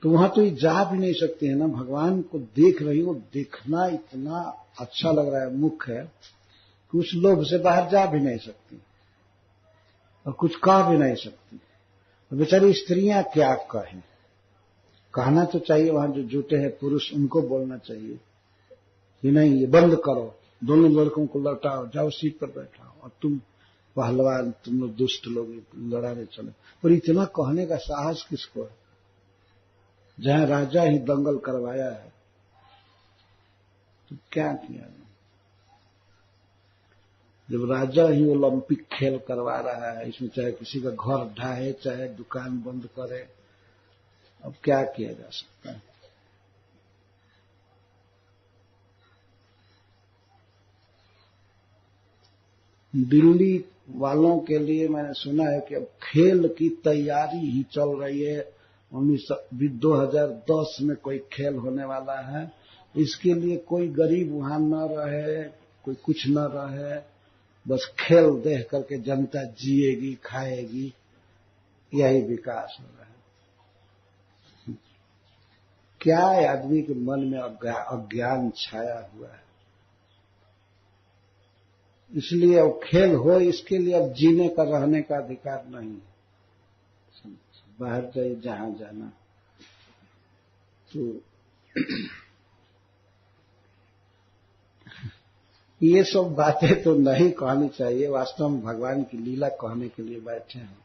तो वहां तो ये जा भी नहीं सकती है ना, भगवान को देख रही हो, देखना इतना अच्छा लग रहा है, मुख है कि उस लोभ से बाहर जा भी नहीं सकती और कुछ कह भी नहीं सकती। तो बेचारी स्त्रियां क्या कहें, कहना तो चाहिए, वहां जो जुटे हैं पुरुष उनको बोलना चाहिए कि नहीं ये बंद करो, दोनों लड़कों को लौटाओ, जाओ सीट पर बैठाओ, और तुम पहलवान, तुम लोग दुष्ट लोग लड़ाने चले। पर इतना कहने का साहस किसको है, जहां राजा ही दंगल करवाया है, तो क्या किया। जब राजा ही ओलंपिक खेल करवा रहा है, इसमें चाहे किसी का घर ढाहे, चाहे दुकान बंद करे, अब क्या किया जा सकता है। दिल्ली वालों के लिए मैंने सुना है कि अब खेल की तैयारी ही चल रही है। 2010 में कोई खेल होने वाला है, इसके लिए कोई गरीब वहां न रहे, कोई कुछ न रहे, बस खेल देख करके जनता जिएगी, खाएगी, यही विकास हो रहा है। क्या आदमी के मन में अज्ञान छाया हुआ है। इसलिए अब खेल हो, इसके लिए अब जीने का, रहने का अधिकार नहीं। बाहर जाइए जहां जाना, तो ये सब बातें तो नहीं कहनी चाहिए। वास्तव में भगवान की लीला कहने के लिए बैठे हैं,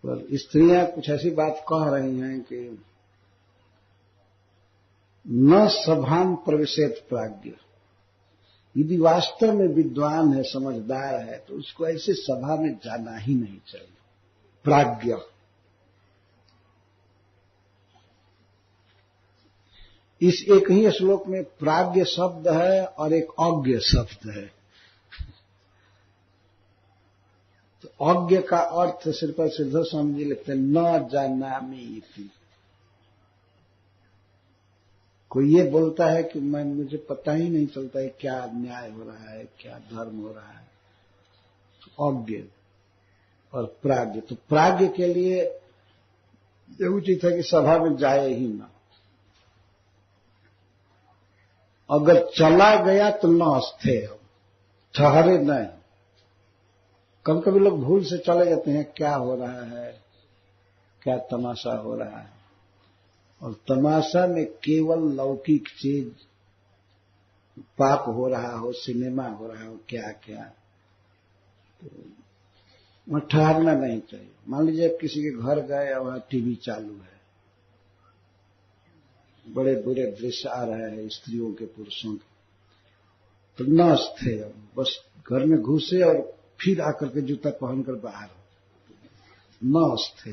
पर स्त्रियां कुछ ऐसी बात कह रही हैं कि न सभाम प्रविशेत प्राज्ञ। यदि वास्तव में विद्वान है, समझदार है, तो उसको ऐसे सभा में जाना ही नहीं चाहिए। प्राज्ञ, इस एक ही श्लोक में प्राज्ञ शब्द है और एक अज्ञ शब्द है। तो अज्ञ का अर्थ श्रीपाद श्रीधर स्वामी जी लिखते हैं न जानामि इति। कोई ये बोलता है कि मुझे पता ही नहीं चलता है क्या न्याय हो रहा है, क्या धर्म हो रहा है, तो अज्ञ और प्राज्ञ। तो प्राज्ञ के लिए ये उचित है कि सभा में जाए ही ना। अगर चला गया तो न स्थे हो, ठहरे नहीं। कभी कभी लोग भूल से चले जाते हैं, क्या हो रहा है, क्या तमाशा हो रहा है। और तमाशा में केवल लौकिक चीज, पाप हो रहा हो, सिनेमा हो रहा हो, क्या क्या, तो वहां ठहरना नहीं चाहिए। मान लीजिए आप किसी के घर गए और वहां टीवी चालू है, बड़े बुरे दृश्य आ रहे हैं स्त्रियों के, पुरुषों के, तो न स्थे, बस घर में घुसे और फिर आकर के जूता पहनकर बाहर हो, न स्थे।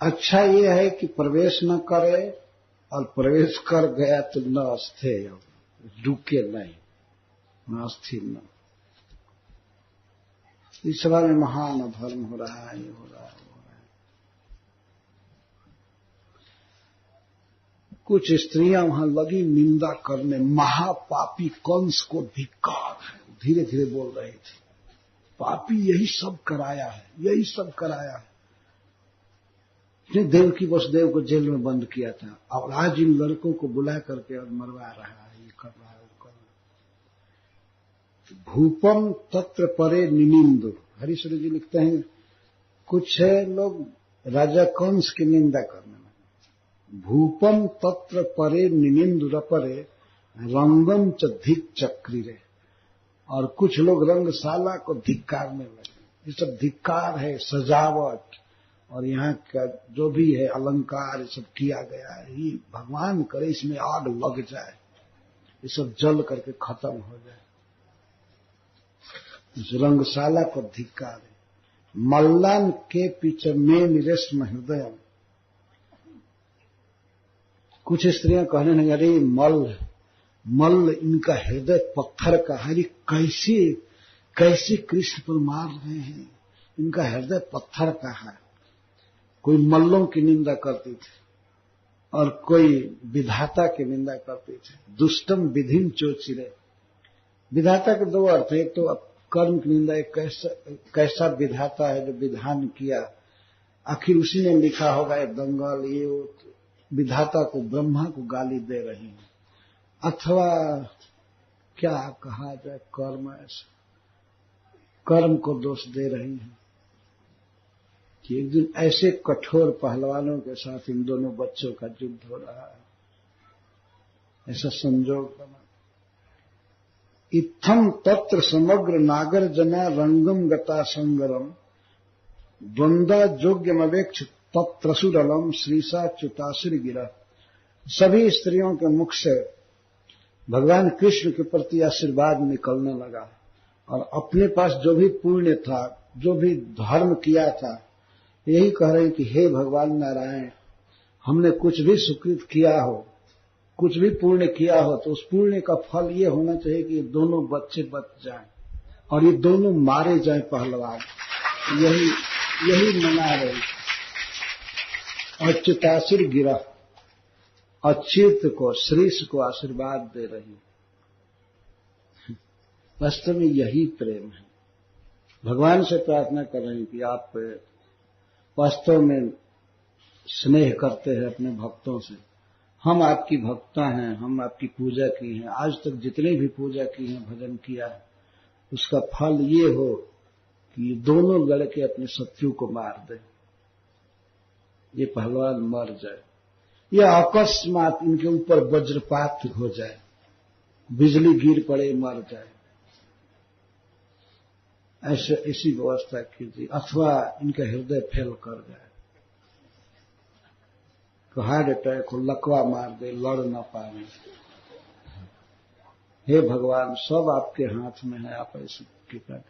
अच्छा ये है कि प्रवेश न करे, और प्रवेश कर गया तो न स्थे, रुके नहीं, न स्थिर न। इस सभा में महान अधर्म हो रहा है, ये हो रहा है, वो हो रहा है। कुछ स्त्रियां वहां लगी निंदा करने, महापापी कंस को धिक्कार है, धीरे धीरे बोल रही थी, पापी यही सब कराया है, यही सब कराया है। देवकी वसुदेव को जेल में बंद किया था, और आज इन लड़कों को बुला करके और मरवा रहा है, ये कर रहा है, वो कर रहा है। भूपम तत्र परे निनिंदु, हरीश्वर जी लिखते हैं, कुछ लोग राजा कंस की निंदा करने लगे। भूपम तत्र परे निनिंदु रपरे रंगम च धिक चक्रिरे, और कुछ लोग रंगशाला को धिक्कारने लगे। ये सब धिक्कार है, सजावट और यहाँ का जो भी है अलंकार, ये सब किया गया है, ये भगवान करे इसमें आग लग जाए, ये सब जल करके खत्म हो जाए। इस रंगशाला को धिक्कार है। मल्लान के पीछे में निरेश्म हृदय, कुछ स्त्रियां कहने लगी, अरे मल्ल इनका हृदय पत्थर का है, कैसे कृष्ण पर मार रहे हैं, इनका हृदय पत्थर का है। कोई मल्लों की निंदा करती थी और कोई विधाता की निंदा करती थी। दुष्टम विधिम चोचिरे, विधाता के दो अर्थ है, एक तो कर्म की निंदा, एक कैसा विधाता है जो विधान किया, आखिर उसी ने लिखा होगा ये दंगल, ये विधाता को, ब्रह्मा को गाली दे रही है। अथवा क्या कहा जाए, कर्म, ऐसा कर्म को दोष दे रही है कि एक दिन ऐसे कठोर पहलवानों के साथ इन दोनों बच्चों का युद्ध हो रहा है, ऐसा संजोग बना। इत्थम तत्र समग्र नागर जना रंगम गता संगरम द्वंद्वा जोग्यमवेक्ष तत्त्रसुरलम श्रीसा च्युतासुर गिरा। सभी स्त्रियों के मुख से भगवान कृष्ण के प्रति आशीर्वाद निकलने लगा और अपने पास जो भी पुण्य था, जो भी धर्म किया था, यही कह रहे हैं कि हे भगवान नारायण, हमने कुछ भी सुकृत किया हो, कुछ भी पुण्य किया हो, तो उस पुण्य का फल ये होना चाहिए कि ये दोनों बच्चे बच जाएं और ये दोनों मारे जाएं पहलवान। यही मना रही। अच्युतासुर गिरा, अच्युत को, श्रीष को आशीर्वाद दे रही। वास्तव में यही प्रेम है। भगवान से प्रार्थना कर रहे हैं कि आप वास्तव में स्नेह करते हैं अपने भक्तों से। हम आपकी भक्ता हैं, हम आपकी पूजा की हैं, आज तक जितने भी पूजा की है, भजन किया है, उसका फल ये हो कि ये दोनों लड़के अपने शत्रु को मार दें, ये पहलवान मर जाए, या अकस्मात इनके ऊपर वज्रपात हो जाए, बिजली गिर पड़े, मर जाए, ऐसी व्यवस्था कीजिए। अथवा इनका हृदय फेल कर जाए, तो हार्ट अटैक हो, लकवा मार दे, लड़ न पाए। हे भगवान, सब आपके हाथ में है, आप ऐसी कृपा करें।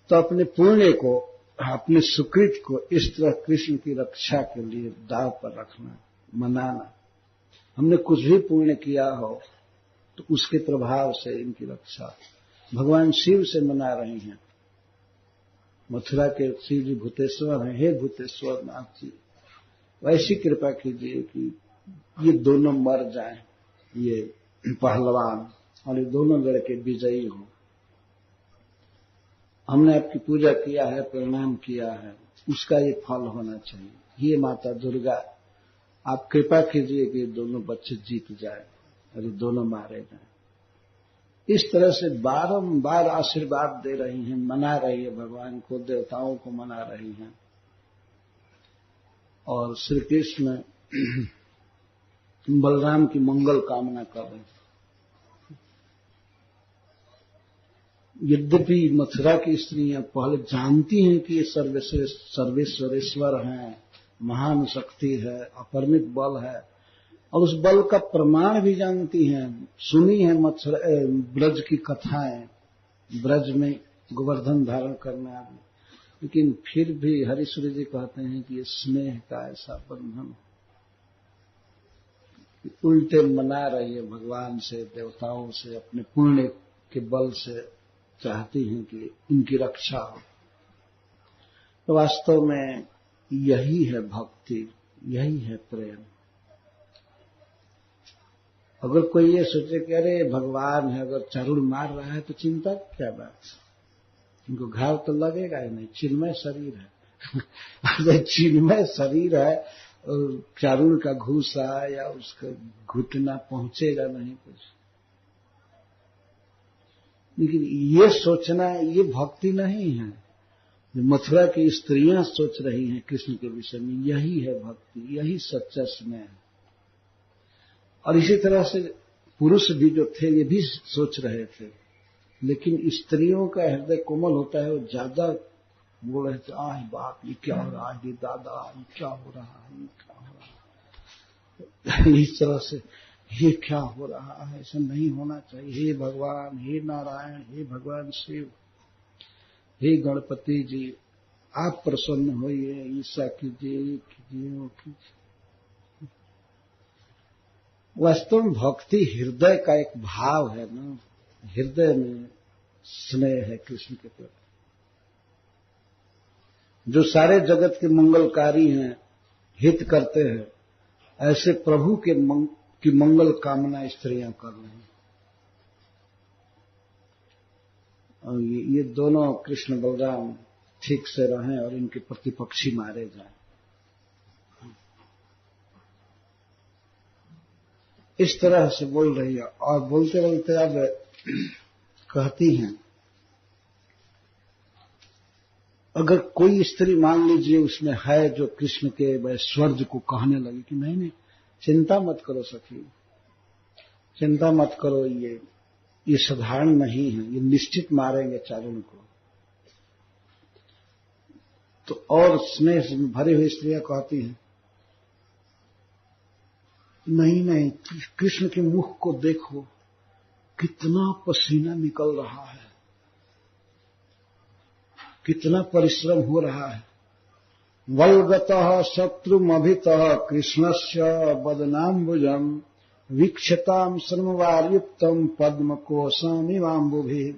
तो अपने पुण्य को, अपने सुकृत को इस तरह कृष्ण की रक्षा के लिए दाव पर रखना, मनाना। हमने कुछ भी पुण्य किया हो तो उसके प्रभाव से इनकी रक्षा भगवान शिव से मना रही हैं। मथुरा के शिव जी भूतेश्वर हैं। हे भूतेश्वर नाथ जी, वैसी कृपा कीजिए कि ये दोनों मर जाएं, ये पहलवान, और ये दोनों लड़के विजयी हों। हमने आपकी पूजा किया है, प्रणाम किया है, उसका ये फल होना चाहिए। हे माता दुर्गा, आप कृपा कीजिए कि ये दोनों बच्चे जीत जाए और ये दोनों मारे जाएं। इस तरह से बारंबार आशीर्वाद दे रही हैं, मना रही है भगवान को, देवताओं को मना रही हैं। और श्री कृष्ण बलराम की मंगल कामना कर रहे हैं। यद्यपि मथुरा की स्त्रियां पहले जानती हैं कि ये सर्वेश्वरेश्वर हैं, महान शक्ति है, अपरिमित बल है, और उस बल का प्रमाण भी जानती हैं, सुनी है मथुरा ब्रज की कथाएं, ब्रज में गोवर्धन धारण करने आदि, लेकिन फिर भी हरीश्वरी जी कहते हैं कि ये स्नेह का ऐसा बंधन, उल्टे मना रही है भगवान से, देवताओं से, अपने पुण्य के बल से चाहती हैं कि इनकी रक्षा हो। तो वास्तव में यही है भक्ति, यही है प्रेम। अगर कोई ये सोचे कि अरे भगवान है, अगर चारुण मार रहा है तो चिंता क्या बात, इनको घाव तो लगेगा ही नहीं, चिन्मय शरीर है। चिन्मय शरीर है और चारुण का घूसा या उसका घुटना पहुंचेगा नहीं कुछ। लेकिन ये सोचना, ये भक्ति नहीं है। जो मथुरा की स्त्रियां सोच रही हैं कृष्ण के विषय में, यही है भक्ति, यही सच्चा स्नेह है। और इसी तरह से पुरुष भी जो थे ये भी सोच रहे थे, लेकिन स्त्रियों का हृदय कोमल होता है, वो ज्यादा बोल रहे थे, आह बाप ये क्या हो रहा है, ये दादा ये क्या हो रहा है, ये क्या हो रहा है, इस तरह से ये क्या हो रहा है, ऐसा नहीं होना चाहिए। हे भगवान, हे नारायण, हे भगवान शिव, हे गणपति जी, आप प्रसन्न होइए, ईसा कीजिए, कीजिए, वो कीजिए। वास्तव में भक्ति हृदय का एक भाव है ना, हृदय में स्नेह है कृष्ण के प्रति। जो सारे जगत के मंगलकारी हैं, हित करते हैं, ऐसे प्रभु के की मंगल कामना स्त्रियां कर रही हैं। और ये दोनों कृष्ण बलराम ठीक से रहें और इनके प्रतिपक्षी मारे जाएं। इस तरह से बोल रही है। और बोलते बोलते अब कहती हैं, अगर कोई स्त्री मान लीजिए उसमें है जो कृष्ण के ऐश्वर्य को कहने लगी कि नहीं, चिंता मत करो सखी, चिंता मत करो, ये साधारण नहीं है, ये निश्चित मारेंगे चारुण को। तो और स्नेह से भरी हुई स्त्रियां कहती हैं, नहीं नहीं, कृष्ण के मुख को देखो, कितना पसीना निकल रहा है, कितना परिश्रम हो रहा है। वल्गतः शत्रुमभितः कृष्णस्य बदनाम्बुजम् वीक्षताम् श्रमवार्युक्तम् पद्मकोशमिवाम्बुभिः।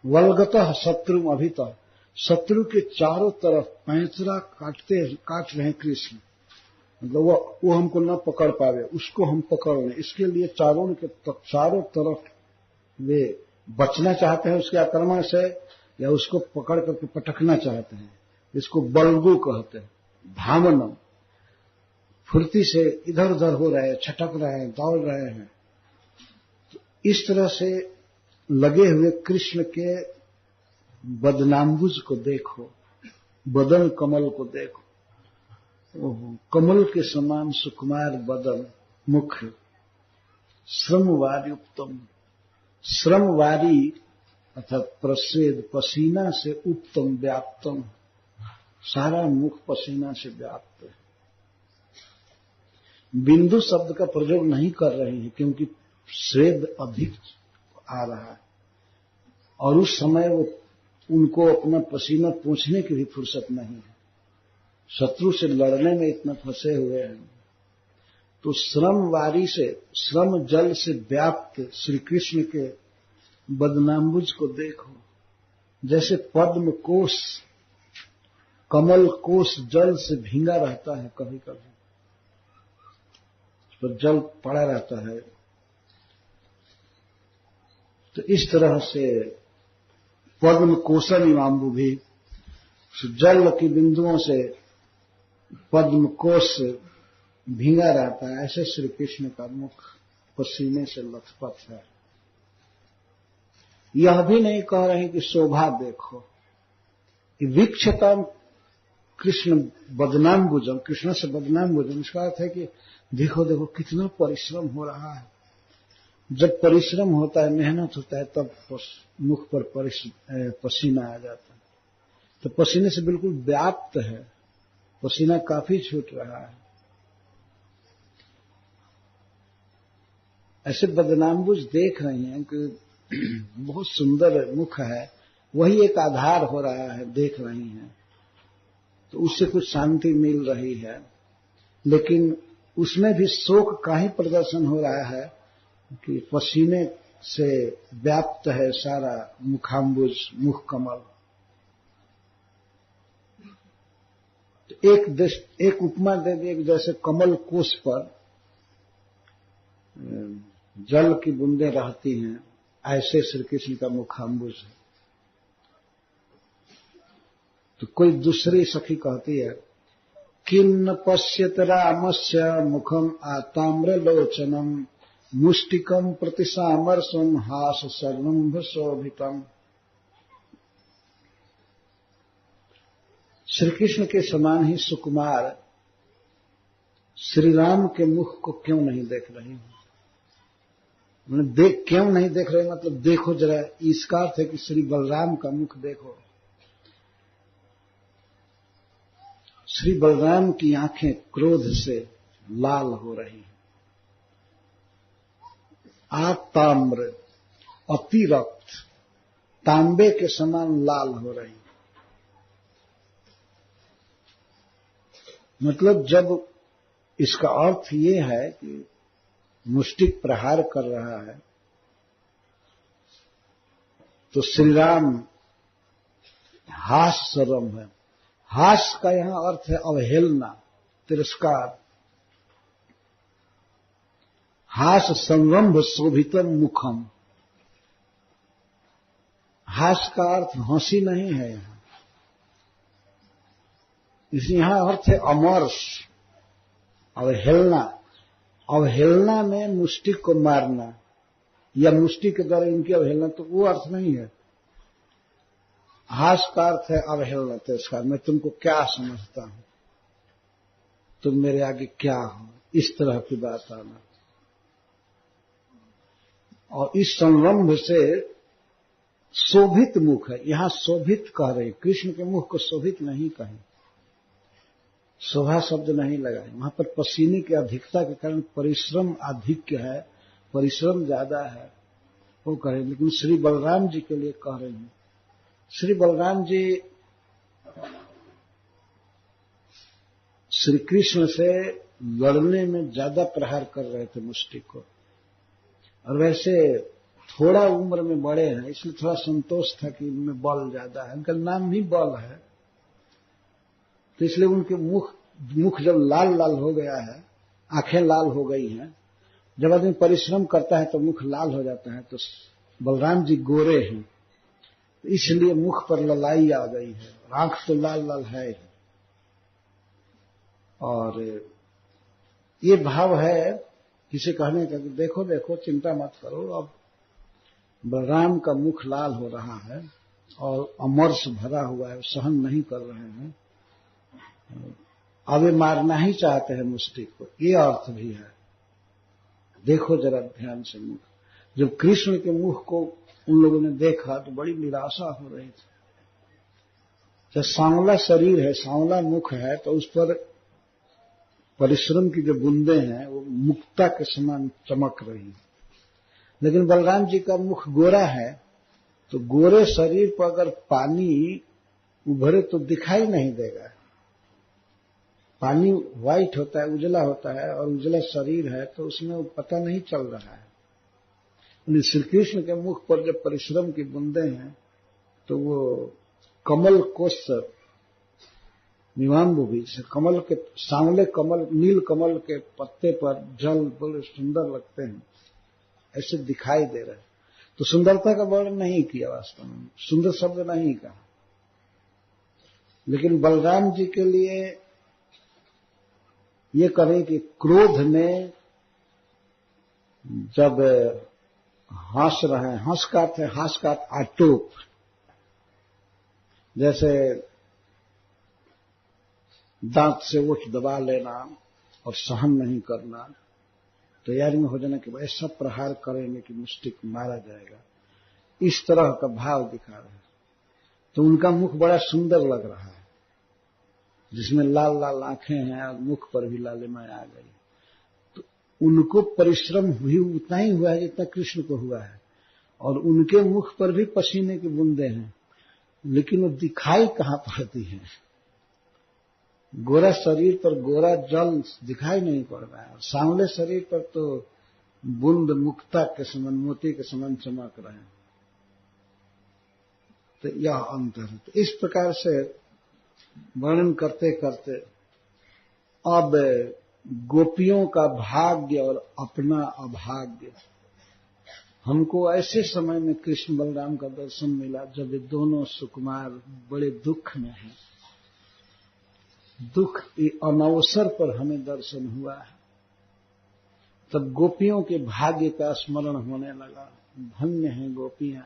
वल्गतः शत्रुमभितः, शत्रु के चारों तरफ पैंतरा काट रहे हैं कृष्ण, मतलब वो हमको न पकड़ पावे, उसको हम पकड़ लें, इसके लिए चारों तरफ वे बचना चाहते हैं उसके आक्रमण से, या उसको पकड़ करके पटकना चाहते हैं। इसको बल्गु कहते हैं। धावनम, फुर्ती से इधर उधर हो रहे हैं, छटक रहे हैं, दौड़ रहे हैं। तो इस तरह से लगे हुए कृष्ण के बदनाम्बुज को देखो, बदन कमल को देखो। ओहो, कमल के समान सुकुमार बदन, मुख, श्रमवारी उत्तम, श्रमवारी अर्थात प्रस्वेद, पसीना से उत्तम व्याप्तम, सारा मुख पसीना से व्याप्त है। बिंदु शब्द का प्रयोग नहीं कर रहे हैं क्योंकि स्वेद अधिक आ रहा है और उस समय वो उनको अपना पसीना पोंछने की भी फुर्सत नहीं है, शत्रु से लड़ने में इतना फंसे हुए हैं। तो श्रमवारी से, श्रम जल से व्याप्त श्री कृष्ण के बदनाम्बुज को देखो, जैसे पद्म कोश, कमल कोश जल से भींगा रहता है, कभी कभी उस पर जल पड़ा रहता है। तो इस तरह से पद्म कोशन इमाम्बु भी, जल की बिंदुओं से पद्म कोश भींगा रहता है, ऐसे श्री कृष्ण का मुख पसीने से लथपथ है। यह भी नहीं कह रहे कि शोभा देखो, कि वीक्षता कृष्ण बदनाम्बुजम, कृष्ण से बदनाम्बुजम, इसका अर्थ है कि देखो देखो कितना परिश्रम हो रहा है। जब परिश्रम होता है, मेहनत होता है, तब मुख पर पसीना आ जाता है। तो पसीने से बिल्कुल व्याप्त है, पसीना काफी छूट रहा है। ऐसे बदनाम्बुज देख रहे हैं कि बहुत सुंदर मुख है, वही एक आधार हो रहा है, देख रही हैं तो उससे कुछ शांति मिल रही है। लेकिन उसमें भी शोक का ही प्रदर्शन हो रहा है कि पसीने से व्याप्त है सारा मुखाम्बुज, मुख कमल। तो एक उपमा दे दिए, जैसे कमल कोश पर जल की बूंदें रहती हैं, ऐसे श्री कृष्ण का मुखाम्बुज है। तो कोई दूसरी सखी कहती है, किन्न पश्यत रामस्य मुखम आताम्रलोचनम मुष्टिकम प्रतिसामर्शम हास सर्वंभ शोभितम। श्री कृष्ण के समान ही सुकुमार श्री राम के मुख को क्यों नहीं देख रही हूं? क्यों नहीं देख रहे, मतलब देखो जरा, इसका अर्थ है कि श्री बलराम का मुख देखो। श्री बलराम की आंखें क्रोध से लाल हो रही हैं, आताम्र, अतिरक्त, तांबे के समान लाल हो रही। मतलब जब इसका अर्थ ये है कि मुष्टिक प्रहार कर रहा है तो श्री राम हास सर्वम है। हास का यहां अर्थ है अवहेलना, तिरस्कार। हास संरंभ शोभितम मुखम, हास का अर्थ हंसी नहीं है यहां, इस यहां अर्थ है अमर्ष, अवहेलना। अवहेलना में मुष्टिक को मारना या मुष्टिक के द्वारा इनकी अवहेलना, तो वो अर्थ नहीं है। हास का अर्थ है अवहेलना, तिरस्कार। मैं तुमको क्या समझता हूं, तुम मेरे आगे क्या हो, इस तरह की बात आना। और इस संरंभ से शोभित मुख है। यहां शोभित कह रहे, कृष्ण के मुख को शोभित नहीं कहें, शोभा शब्द नहीं लगाए। वहां पर पसीने की अधिकता के कारण परिश्रम अधिक है, परिश्रम ज्यादा है, वो करें। लेकिन श्री बलराम जी के लिए कह रहे हैं। श्री बलराम जी श्री कृष्ण से लड़ने में ज्यादा प्रहार कर रहे थे मुष्टि को, और वैसे थोड़ा उम्र में बड़े हैं, इसलिए थोड़ा संतोष था कि इनमें बल ज्यादा है। उनका नाम भी बल है, तो इसलिए उनके मुख जब लाल लाल हो गया है, आंखें लाल हो गई हैं, जब आदमी परिश्रम करता है तो मुख लाल हो जाता है। तो बलराम जी गोरे हैं, तो इसलिए मुख पर ललाई आ गई है, आंख तो लाल लाल है। और ये भाव है किसी कहने का कि देखो देखो चिंता मत करो, अब बलराम का मुख लाल हो रहा है और अमर्ष भरा हुआ है, सहन नहीं कर रहे हैं, अब ये मारना ही चाहते हैं मुष्टि को, ये अर्थ भी है। देखो जरा ध्यान से मुख। जब कृष्ण के मुख को उन लोगों ने देखा तो बड़ी निराशा हो रही थी। जब सांवला शरीर है, सांवला मुख है, तो उस पर परिश्रम की जो बूंदें हैं वो मुक्ता के समान चमक रही हैं। लेकिन बलराम जी का मुख गोरा है, तो गोरे शरीर पर अगर पानी उभरे तो दिखाई नहीं देगा। पानी व्हाइट होता है, उजला होता है, और उजला शरीर है तो उसमें पता नहीं चल रहा है। श्री कृष्ण के मुख पर जब परिश्रम की बूंदें हैं तो वो कमल कोश निवाम्बु भी, कमल के सांवले कमल, नील कमल के पत्ते पर जल बड़े सुंदर लगते हैं, ऐसे दिखाई दे रहे। तो सुंदरता का वर्णन नहीं किया, वास्तव में सुंदर शब्द नहीं कहा। लेकिन बलराम जी के लिए ये करें कि क्रोध में जब हंस रहे हैं, हंस का आटोप, जैसे दांत से ओठ दबा लेना और सहन नहीं करना, तैयारी में हो जाना कि ऐसा प्रहार करेंगे कि मुष्टि को मारा जाएगा, इस तरह का भाव दिखा रहे हैं। तो उनका मुख बड़ा सुंदर लग रहा है, जिसमें लाल लाल आंखें हैं और मुख पर भी लालिमा आ गई। तो उनको परिश्रम हुई उतना ही हुआ है जितना कृष्ण को हुआ है, और उनके मुख पर भी पसीने की बूंदें हैं, लेकिन वो दिखाई कहां पड़ती है। गोरा शरीर पर गोरा जल दिखाई नहीं पड़ रहा है, सांवले शरीर पर तो बूंद मुक्ता के समान, मोती के समान चमक रहे हैं। तो यह अंतर है। तो इस प्रकार से वर्णन करते करते अब गोपियों का भाग्य और अपना अभाग्य, हमको ऐसे समय में कृष्ण बलराम का दर्शन मिला जब ये दोनों सुकुमार बड़े दुख में हैं। दुख के अनवसर पर हमें दर्शन हुआ है। तब गोपियों के भाग्य का स्मरण होने लगा। धन्य हैं गोपियां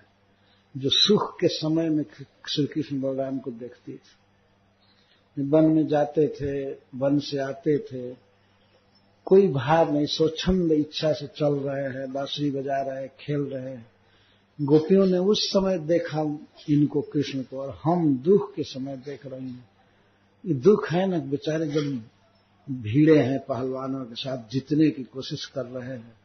जो सुख के समय में श्री कृष्ण बलराम को देखती थी। वन में जाते थे, वन से आते थे, कोई भार नहीं, स्वच्छंद इच्छा से चल रहे हैं, बांसुरी बजा रहे हैं, खेल रहे हैं। गोपियों ने उस समय देखा इनको, कृष्ण को, और हम दुख के समय देख रहे हैं। ये दुख है ना, बेचारे जब भीड़े हैं पहलवानों के साथ जीतने की कोशिश कर रहे हैं,